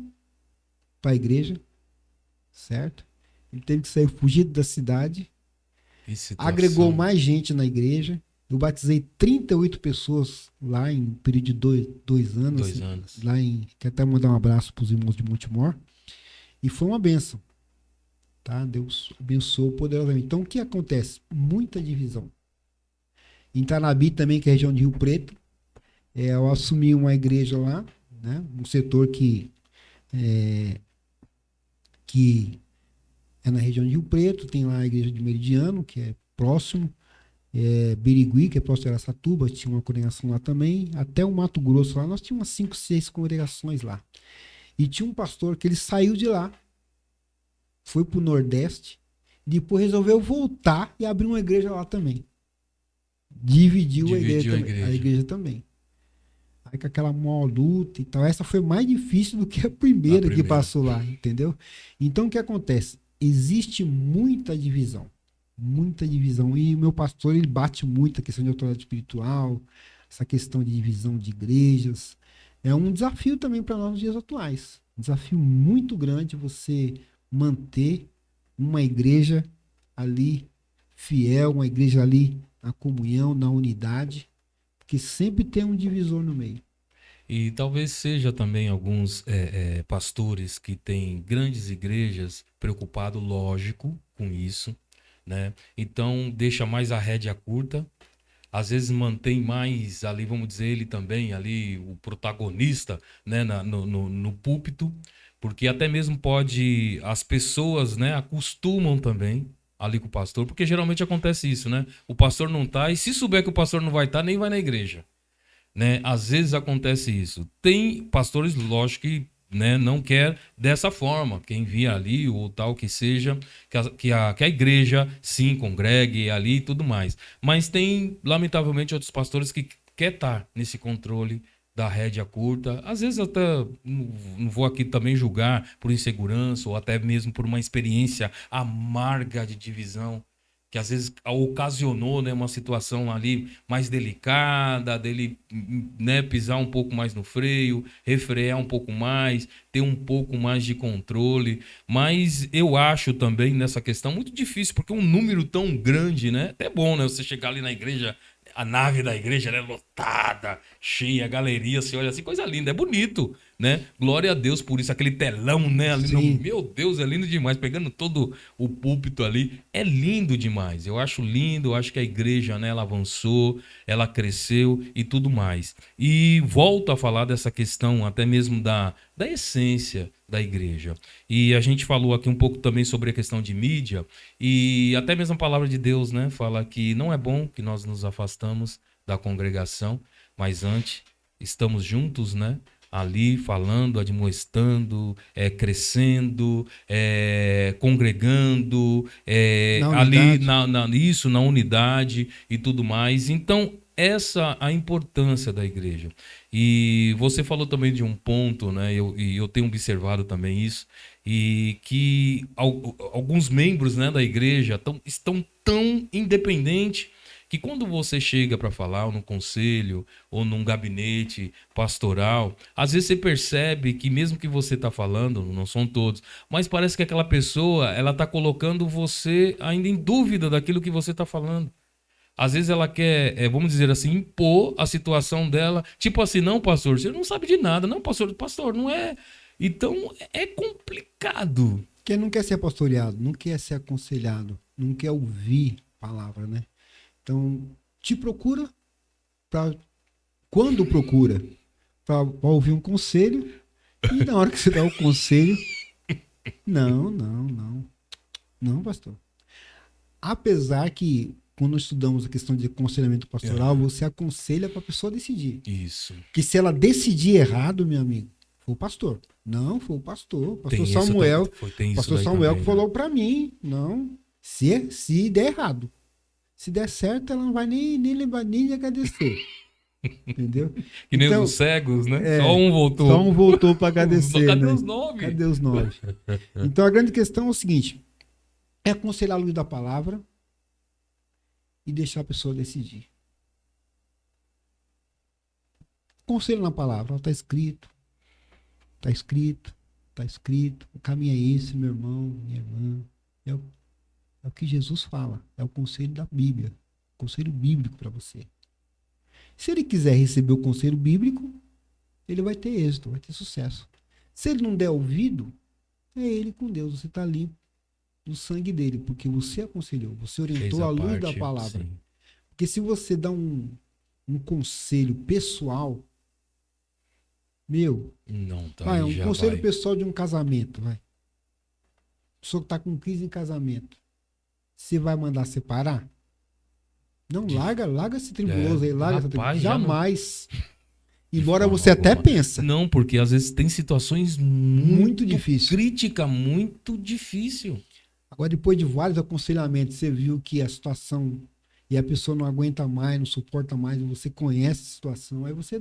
para a igreja. Certo? Ele teve que sair fugido da cidade. Agregou mais gente na igreja. Eu batizei 38 pessoas lá em um período de dois anos. 2 anos. Lá em. Quero até mandar um abraço para os irmãos de Montemor. E foi uma bênção. Tá? Deus abençoou poderosamente. Então, o que acontece? Muita divisão. Em Tanabi também, que é a região de Rio Preto, eu assumi uma igreja lá, né? Um setor que é na região de Rio Preto, tem lá a igreja de Meridiano, que é próximo, Birigui, que é próximo de Araçatuba, tinha uma congregação lá também, até o Mato Grosso lá, nós tínhamos umas 5, 6 congregações lá. E tinha um pastor que ele saiu de lá, foi pro Nordeste, depois resolveu voltar e abrir uma igreja lá também. Dividiu a igreja também. Aí com aquela maior luta e tal, essa foi mais difícil do que a primeira que passou lá, entendeu? Então o que acontece? Existe muita divisão. Muita divisão. E o meu pastor, ele bate muito a questão de autoridade espiritual, essa questão de divisão de igrejas. É um desafio também para nós nos dias atuais. Um desafio muito grande você manter uma igreja ali fiel, uma igreja ali na comunhão, na unidade, porque sempre tem um divisor no meio. E talvez seja também alguns pastores que têm grandes igrejas preocupado, lógico, com isso, né? Então deixa mais a rédea curta, às vezes mantém mais ali, vamos dizer, ele também ali, o protagonista, né, no púlpito, porque até mesmo pode, as pessoas, né, acostumam também ali com o pastor, porque geralmente acontece isso, né? O pastor não tá, e se souber que o pastor não vai estar, nem vai na igreja, né? Às vezes acontece isso. Tem pastores, lógico que, né, não quer dessa forma, quem via ali ou tal que seja, que a igreja sim congregue ali e tudo mais. Mas tem, lamentavelmente, outros pastores que quer estar nesse controle da rédea curta, às vezes até não vou aqui também julgar por insegurança ou até mesmo por uma experiência amarga de divisão, que às vezes ocasionou, né, uma situação ali mais delicada, dele, né, pisar um pouco mais no freio, refrear um pouco mais, ter um pouco mais de controle. Mas eu acho também nessa questão muito difícil, porque um número tão grande, né, até bom, né, você chegar ali na igreja, a nave da igreja, né, lotada, cheia, galeria, você olha assim, coisa linda, é bonito, né? Glória a Deus por isso, aquele telão, né, ali no, meu Deus, é lindo demais, pegando todo o púlpito ali, é lindo demais. Eu acho lindo, eu acho que a igreja, né, ela avançou, ela cresceu e tudo mais. E volto a falar dessa questão até mesmo da essência da igreja. E a gente falou aqui um pouco também sobre a questão de mídia, e até mesmo a palavra de Deus, né, fala que não é bom que nós nos afastamos da congregação, mas antes estamos juntos, né, ali falando, admoestando, crescendo, congregando, ali na unidade e tudo mais. Então, essa a importância da igreja. E você falou também de um ponto, né? E eu tenho observado também isso, e que alguns membros, né, da igreja estão tão independentes que quando você chega para falar ou no conselho ou num gabinete pastoral, às vezes você percebe que mesmo que você está falando, não são todos, mas parece que aquela pessoa ela está colocando você ainda em dúvida daquilo que você está falando. Às vezes ela quer, vamos dizer assim, impor a situação dela. Tipo assim, não, pastor, você não sabe de nada. Não, pastor, não é. Então, é complicado. Porque não quer ser pastoreado, não quer ser aconselhado, não quer ouvir palavra, né? Então, te procura, quando procura, para ouvir um conselho, e na hora que você dá o conselho, não, pastor. Apesar que, quando estudamos a questão de aconselhamento pastoral, você aconselha para a pessoa decidir. Isso. Que se ela decidir errado, meu amigo, foi o pastor. Não, foi o pastor. Pastor Samuel. Pastor Samuel que falou para mim. Não, Se der errado. Se der certo, ela não vai nem lembrar, nem lhe agradecer. Entendeu? Que nem então, os cegos, né? Só um voltou. Só um voltou para agradecer. Cadê né? os 9? Cadê os 9? Então a grande questão é o seguinte: é aconselhar a luz da palavra e deixar a pessoa decidir. Conselho na palavra, está escrito. Está escrito. Está escrito. O caminho é esse, meu irmão, minha irmã. É o que Jesus fala. É o conselho da Bíblia. Conselho bíblico para você. Se ele quiser receber o conselho bíblico, ele vai ter êxito, vai ter sucesso. Se ele não der ouvido, é ele com Deus. Você está limpo no sangue dele, porque você aconselhou, você orientou a luz da palavra. Sim. Porque se você dá um conselho pessoal, não tá, vai, um conselho pessoal de um casamento, vai. A pessoa que está com crise em casamento, você vai mandar separar? Não, larga esse tribuloso aí, larga essa tribulosa. Jamais. Embora você até pensa. Não, porque às vezes tem situações muito difíceis. Crítica, muito difícil. Agora, depois de vários aconselhamentos, você viu que a situação e a pessoa não aguenta mais, não suporta mais, você conhece a situação, aí você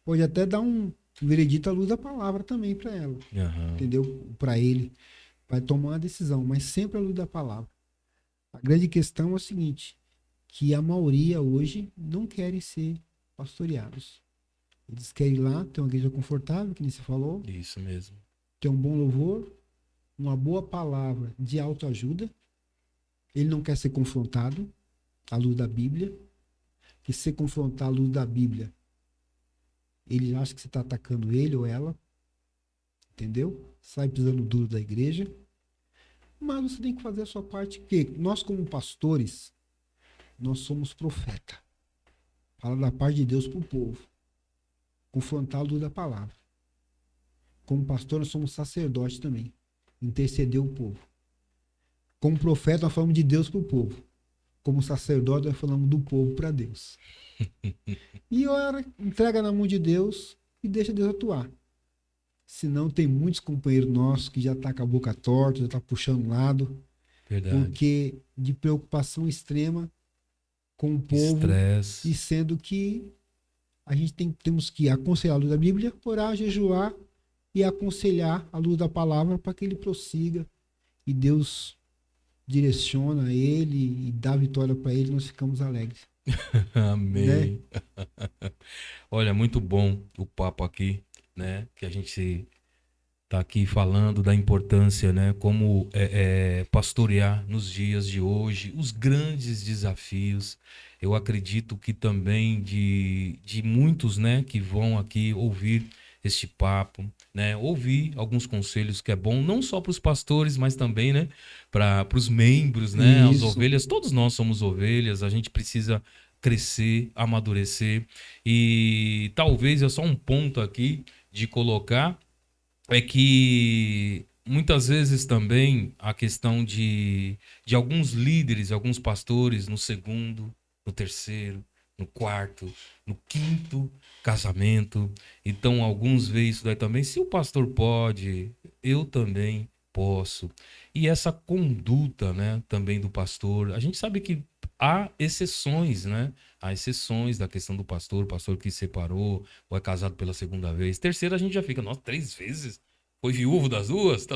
pode até dar um veredito à luz da palavra também para ela. Entendeu? Para ele. Vai tomar uma decisão, mas sempre à luz da palavra. A grande questão é o seguinte, que a maioria hoje não querem ser pastoreados. Eles querem ir lá, ter uma igreja confortável, que nem você falou. Isso mesmo. Ter um bom louvor, uma boa palavra de autoajuda. Ele não quer ser confrontado à luz da Bíblia. Que se confrontar à luz da Bíblia, ele acha que você está atacando ele ou ela. Entendeu? Sai pisando duro da igreja. Mas você tem que fazer a sua parte, que nós como pastores, nós somos profeta. Fala da parte de Deus para o povo. Confrontar a luz da palavra. Como pastor, nós somos sacerdotes também. Interceder o povo. Como profeta, nós falamos de Deus para o povo. Como sacerdote, nós falamos do povo para Deus. E ora, entrega na mão de Deus e deixa Deus atuar. Senão tem muitos companheiros nossos que já estão com a boca torta, já estão puxando lado. Verdade. Porque de preocupação extrema com o povo. Estresse. E sendo que a gente temos que aconselhar a luz da Bíblia, orar, jejuar e aconselhar a luz da palavra para que ele prossiga. E Deus direciona ele e dá vitória para ele, nós ficamos alegres. Amém. Né? Olha, muito bom o papo aqui, né? Que a gente está aqui falando da importância, né? Como pastorear nos dias de hoje, os grandes desafios. Eu acredito que também de muitos, né, que vão aqui ouvir este papo, né, ouvir alguns conselhos que é bom, não só para os pastores, mas também, né, para os membros, né, as ovelhas. Todos nós somos ovelhas, a gente precisa crescer, amadurecer. E talvez é só um ponto aqui de colocar, é que muitas vezes também a questão de alguns líderes, alguns pastores no segundo, no terceiro, no quarto, no quinto casamento. Então, alguns veem isso daí também. Se o pastor pode, eu também posso. E essa conduta, né, também do pastor, a gente sabe que há exceções, né? Há exceções da questão do pastor, o pastor que separou ou é casado pela segunda vez. Terceira, a gente já fica, nossa, 3 vezes? Foi viúvo das duas?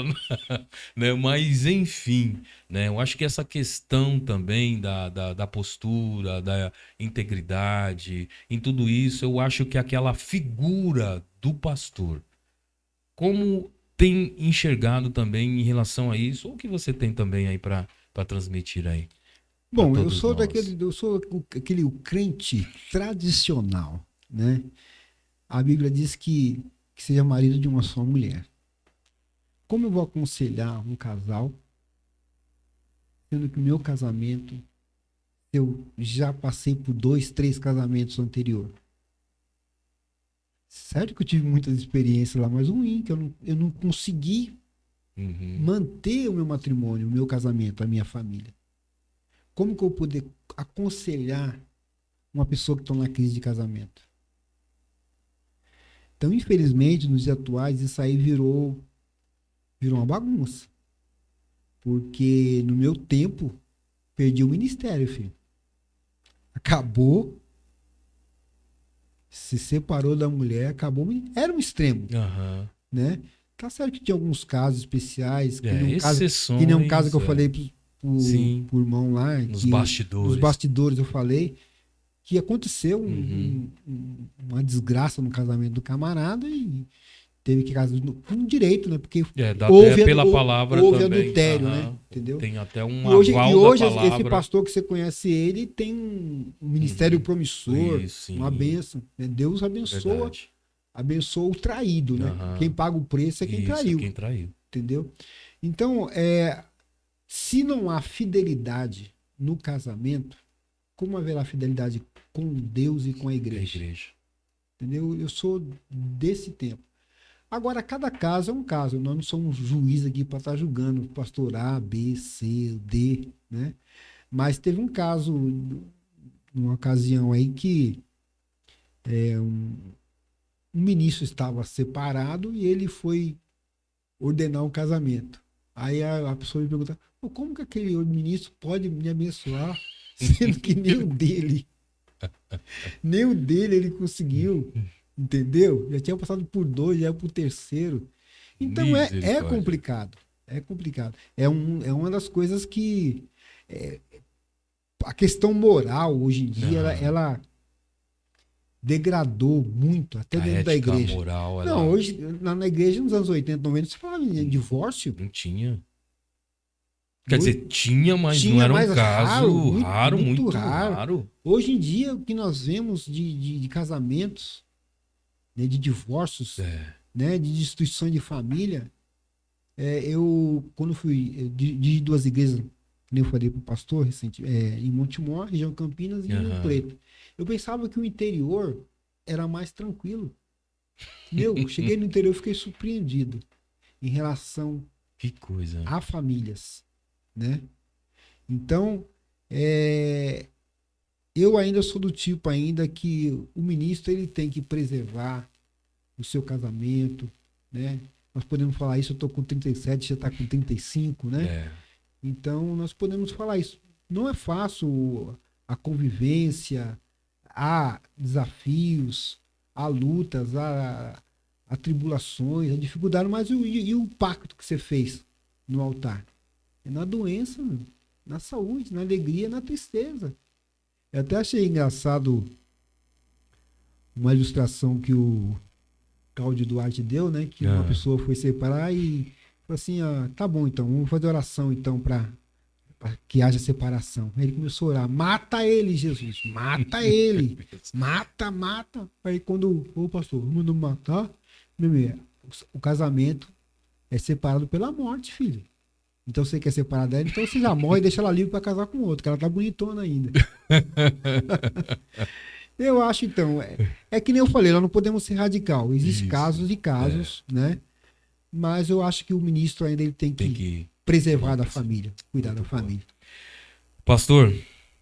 Né? Mas, enfim, né? Eu acho que essa questão também da postura, da integridade, em tudo isso, eu acho que aquela figura do pastor, como tem enxergado também em relação a isso, ou o que você tem também aí para transmitir aí? Bom, eu sou aquele crente tradicional, né? A Bíblia diz que seja marido de uma só mulher. Como eu vou aconselhar um casal, sendo que o meu casamento, eu já passei por 2, 3 casamentos anteriores. Sério que eu tive muitas experiências lá, mas ruim, que eu não consegui manter o meu matrimônio, o meu casamento, a minha família. Como que eu vou poder aconselhar uma pessoa que está na crise de casamento? Então, infelizmente, nos dias atuais, isso aí virou uma bagunça. Porque no meu tempo, perdi o ministério, filho. Acabou, se separou da mulher, acabou. Era um extremo, né? Tá certo que tinha alguns casos especiais, que nem um caso que eu falei pro irmão lá. Nos bastidores. Nos bastidores eu falei que aconteceu uma desgraça no casamento do camarada e teve que casar com direito, né? Porque houve pela palavra houve também. Adultério, né? Entendeu? Tem até um hoje da palavra. Esse pastor que você conhece, ele tem um ministério promissor, uma bênção. Né? Deus abençoa o traído, né? Quem paga o preço é quem traiu. Quem traiu. Entendeu? Então, se não há fidelidade no casamento, como haverá fidelidade com Deus e com a igreja? Entendeu? Eu sou desse tempo. Agora, cada caso é um caso. Nós não somos juiz aqui para estar julgando pastor A, B, C, D, né? Mas teve um caso, numa ocasião aí, que um ministro estava separado e ele foi ordenar um casamento. Aí a pessoa me pergunta, como que aquele ministro pode me abençoar, sendo que nem o dele ele conseguiu, entendeu? Já tinha passado por 2, já é por 3º. Então é complicado, é complicado. É uma das coisas que a questão moral hoje em dia, ela degradou muito, até dentro da igreja. Moral, não, hoje, na igreja, nos anos 80, 90, você falava em divórcio. Não tinha. Quer dizer, tinha, mas não era um caso raro, muito raro. Hoje em dia, o que nós vemos de casamentos, né, de divórcios, né, de destruição de família, eu, quando fui de 2 igrejas, nem eu falei para o pastor recente, em Montemor, região Campinas e em Rio Preto. Eu pensava que o interior era mais tranquilo. Cheguei no interior e fiquei surpreendido em relação a famílias, né? Então, eu ainda sou do tipo ainda que o ministro ele tem que preservar o seu casamento, né? Nós podemos falar isso, eu estou com 37, você está com 35, né? Então, nós podemos falar isso. Não é fácil a convivência, há desafios, há lutas, há tribulações, há dificuldade, mas e o pacto que você fez no altar? É na doença, na saúde, na alegria, na tristeza. Eu até achei engraçado uma ilustração que o Cláudio Duarte deu, né? Que uma pessoa foi separar e falou assim, tá bom então, vamos fazer oração então para que haja separação. Aí ele começou a orar, mata ele, Jesus, mata ele, mata. Aí quando o pastor mandou matar, o casamento é separado pela morte, filho. Então você quer separar dela, então você já morre e deixa ela livre para casar com outro, que ela tá bonitona ainda. Eu acho, então, que nem eu falei, nós não podemos ser radical. Existem casos e casos, né? Mas eu acho que o ministro ainda ele tem que preservar da família, cuidar da família. Pastor,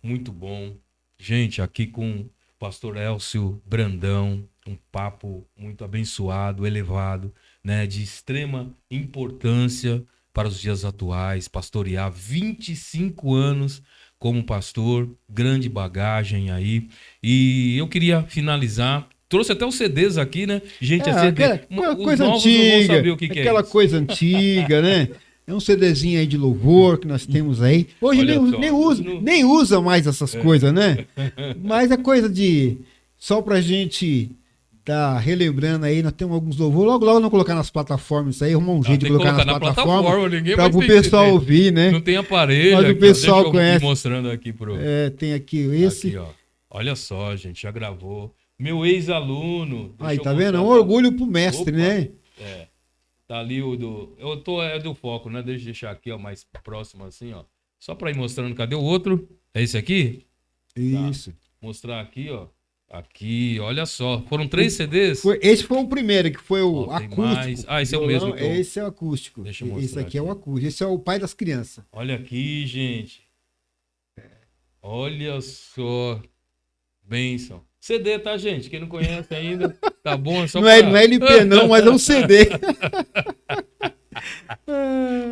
muito bom. Gente, aqui com o pastor Elcio Brandão, um papo muito abençoado, elevado, né? De extrema importância para os dias atuais, pastorear 25 anos como pastor, grande bagagem aí. E eu queria finalizar, trouxe até os CDs aqui, né? Gente, CD. Aquela coisa antiga, saber o que aquela é coisa antiga, né? É um CDzinho aí de louvor que nós temos aí. Hoje nem usa mais essas coisas, né? Mas é coisa só pra gente tá relembrando aí, nós temos alguns louvores. Logo nós colocar nas plataformas isso aí, arrumar um jeito de colocar nas plataformas para o pessoal ouvir, né? Não tem aparelho. Mas aqui, o pessoal deixa eu conhece. ir mostrando aqui tem aqui esse. Aqui, ó. Olha só, gente, já gravou. Meu ex-aluno. Aí, tá vendo? É um orgulho pro mestre, né? Tá ali o do... É do foco, né? Deixa eu deixar aqui, ó, mais próximo assim, ó. Só pra ir mostrando. Cadê o outro? É esse aqui? Isso. Tá. Mostrar aqui, ó. Aqui, olha só. Foram 3 CDs? Esse foi o primeiro, que foi o acústico. Esse é o mesmo. Esse é o acústico. Deixa eu mostrar. Esse aqui é o acústico. Esse é o pai das crianças. Olha aqui, gente. Olha só. Bênção. CD, tá, gente? Quem não conhece ainda, tá bom? É só não é LP não, mas é um CD.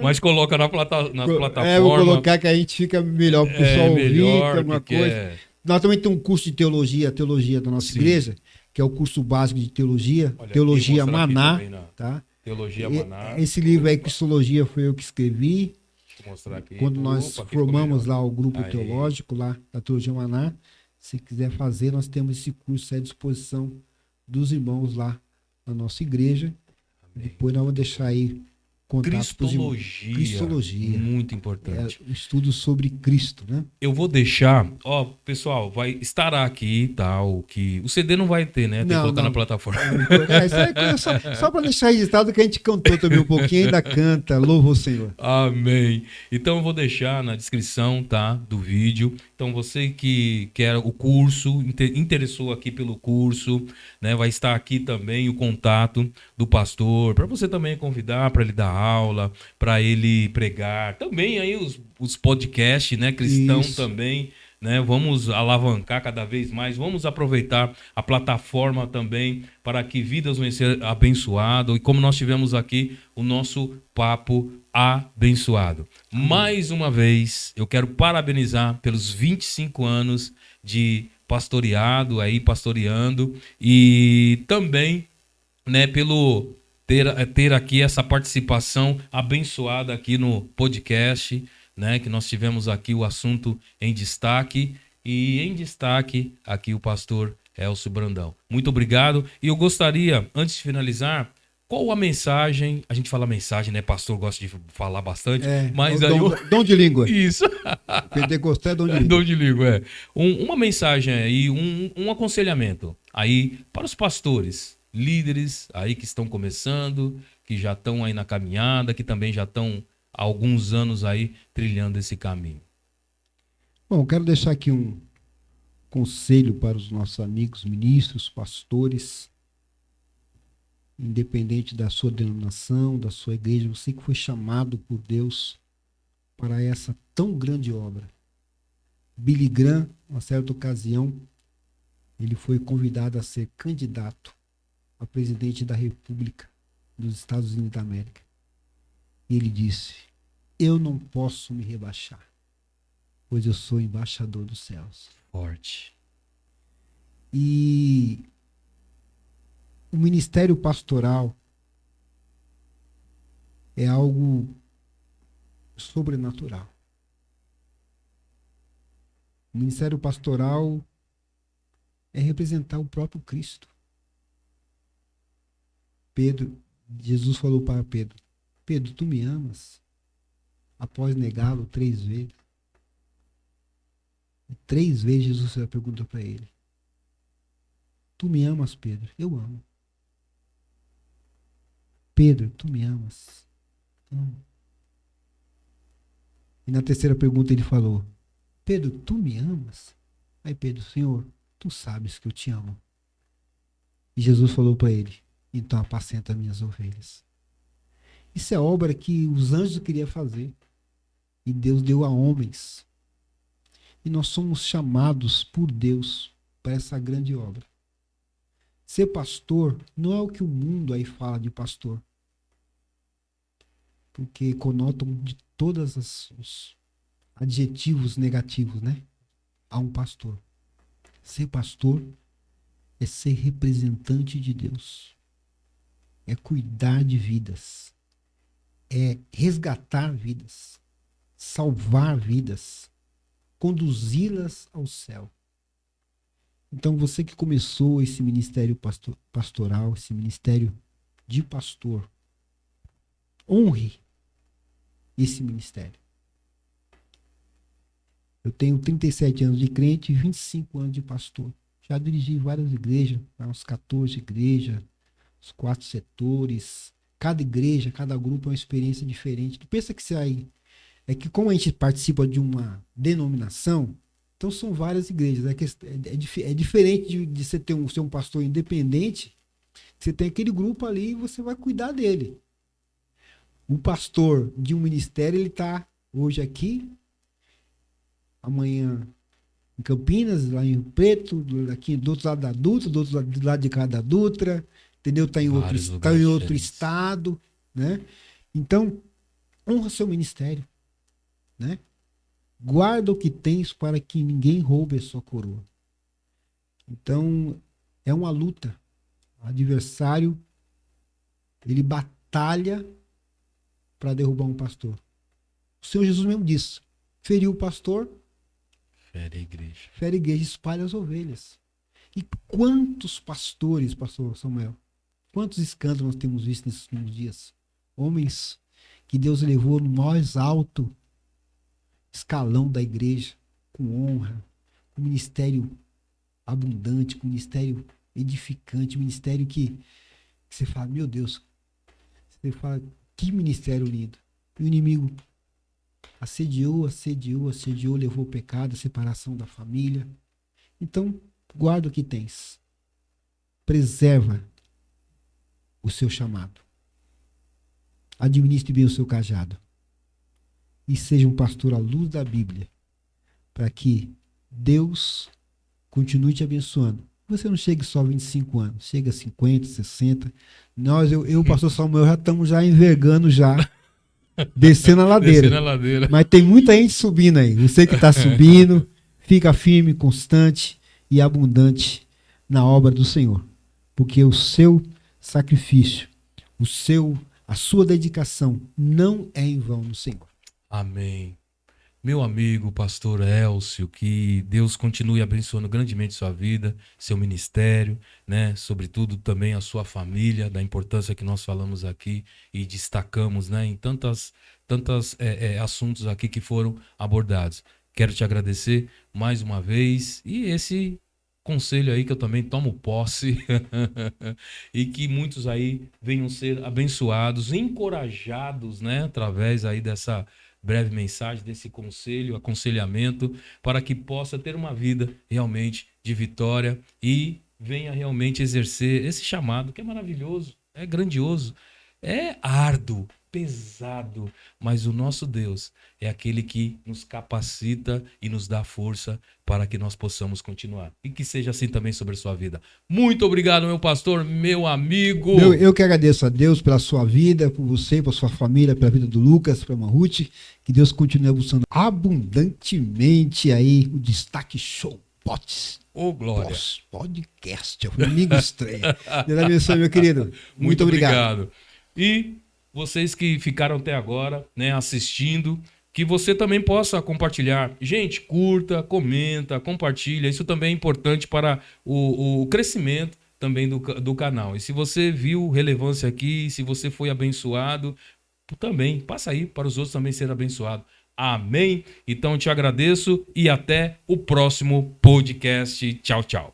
Mas coloca na plataforma. Eu vou colocar que a gente fica melhor para o pessoal ouvir, alguma coisa. Nós também temos um curso de teologia da nossa igreja, que é o curso básico de teologia, Teologia Maná. Tá? Teologia Maná. Esse livro aí, Cristologia, foi eu que escrevi. Vou mostrar aqui. Quando nós formamos lá o grupo teológico lá da Teologia Maná, se quiser fazer, nós temos esse curso à disposição dos irmãos lá na nossa igreja. Amém. Depois nós vamos deixar aí Cristologia. Muito importante. O estudo sobre Cristo, né? Eu vou deixar, pessoal, estará aqui e tal, que o CD não vai ter, né? Tem que colocar na plataforma. Isso é coisa só para deixar registrado que a gente cantou também um pouquinho, ainda canta, louva o Senhor. Amém. Então eu vou deixar na descrição, tá, do vídeo. Então você que quer o curso, interessou aqui pelo curso, né, vai estar aqui também o contato do pastor, para você também convidar para ele dar aula, para ele pregar. Também aí os podcasts, né, cristão também, né? Vamos alavancar cada vez mais, vamos aproveitar a plataforma também para que vidas venham ser abençoadas. E como nós tivemos aqui o nosso papo abençoado. Mais uma vez, eu quero parabenizar pelos 25 anos de pastoreado, pastoreando, e também, né, pelo ter aqui essa participação abençoada aqui no podcast, né, que nós tivemos aqui o assunto em destaque, e em destaque aqui o pastor Elcio Brandão. Muito obrigado. E eu gostaria, antes de finalizar, qual a mensagem? A gente fala mensagem, né? Pastor gosta de falar bastante, mas aí dom de língua. Isso. Pentecostal é dom de língua. Dom de língua, uma mensagem aí, um aconselhamento aí para os pastores, líderes aí que estão começando, que já estão aí na caminhada, que também já estão há alguns anos aí trilhando esse caminho. Bom, eu quero deixar aqui um conselho para os nossos amigos ministros, pastores, independente da sua denominação, da sua igreja, você que foi chamado por Deus para essa tão grande obra. Billy Graham, uma certa ocasião, ele foi convidado a ser candidato a presidente da República dos Estados Unidos da América. E ele disse: eu não posso me rebaixar, pois eu sou embaixador dos céus. Forte. E o ministério pastoral é algo sobrenatural. O ministério pastoral é representar o próprio Cristo. Jesus falou para Pedro: Pedro, tu me amas? Após negá-lo 3 vezes. E 3 vezes Jesus fez a pergunta para ele: tu me amas, Pedro? Eu amo. Pedro, tu me amas? Amo. E na terceira pergunta ele falou: Pedro, tu me amas? Aí Pedro: Senhor, tu sabes que eu te amo. E Jesus falou para ele: então apacenta minhas ovelhas. Isso é obra que os anjos queriam fazer. E Deus deu a homens. E nós somos chamados por Deus para essa grande obra. Ser pastor não é o que o mundo aí fala de pastor. Porque conotam de todos os adjetivos negativos, né? A um pastor. Ser pastor é ser representante de Deus. É cuidar de vidas. É resgatar vidas. Salvar vidas. Conduzi-las ao céu. Então você que começou esse ministério pastoral, esse ministério de pastor, honre esse ministério. Eu tenho 37 anos de crente e 25 anos de pastor. Já dirigi várias igrejas, uns 14 igrejas, os 4 setores. Cada igreja, cada grupo é uma experiência diferente. Tu pensa que isso aí é que como a gente participa de uma denominação, então são várias igrejas. É diferente de você ser um pastor independente. Você tem aquele grupo ali e você vai cuidar dele. O pastor de um ministério, ele está hoje aqui, amanhã em Campinas, lá em Rio Preto, aqui do outro lado da Dutra, do outro lado de cada Dutra, entendeu? Está em outro estado, né? Então, Honra seu ministério, né? Guarda o que tens para que ninguém roube a sua coroa. Então, é uma luta. O adversário, ele batalha para derrubar um pastor. O Senhor Jesus mesmo disse, feriu o pastor, fere a igreja. Fere a igreja, espalha as ovelhas. E quantos pastores, pastor Samuel, quantos escândalos nós temos visto nesses últimos dias? Homens que Deus levou no mais alto escalão da igreja, com honra, com ministério abundante, com ministério edificante, ministério que você fala, meu Deus, você fala, que ministério lindo. E o inimigo assediou, levou o pecado, a separação da família. Então, guarda o que tens. Preserva o seu chamado. Administre bem o seu cajado. E seja um pastor à luz da Bíblia, para que Deus continue te abençoando. Você não chegue só a 25 anos, chega a 50, 60. Nós, eu e o pastor Samuel já estamos envergando descendo a ladeira. Descendo a ladeira. Mas tem muita gente subindo aí. Você que está subindo, fica firme, constante e abundante na obra do Senhor. Porque o seu sacrifício, a sua dedicação não é em vão no Senhor. Amém. Meu amigo, pastor Elcio, que Deus continue abençoando grandemente sua vida, seu ministério, né? Sobretudo também a sua família, da importância que nós falamos aqui e destacamos, né? Em tantos assuntos aqui que foram abordados. Quero te agradecer mais uma vez e esse conselho aí que eu também tomo posse e que muitos aí venham ser abençoados, encorajados, né? Através aí dessa breve mensagem, desse aconselhamento, para que possa ter uma vida realmente de vitória e venha realmente exercer esse chamado que é maravilhoso, é grandioso, é árduo, pesado, mas o nosso Deus é aquele que nos capacita e nos dá força para que nós possamos continuar. E que seja assim também sobre a sua vida. Muito obrigado, meu pastor, meu amigo. Eu que agradeço a Deus pela sua vida, por você, pela sua família, pela vida do Lucas, pela Ruth. Que Deus continue abusando abundantemente aí o Destaque Show Pots. Ô, glória. Podcast, é um amigo estranho. Deus abençoe, meu querido. Muito obrigado. E vocês que ficaram até agora, né, assistindo, que você também possa compartilhar. Gente, curta, comenta, compartilha. Isso também é importante para o crescimento também do canal. E se você viu relevância aqui, se você foi abençoado, também passa aí para os outros também serem abençoados. Amém? Então te agradeço e até o próximo podcast. Tchau, tchau.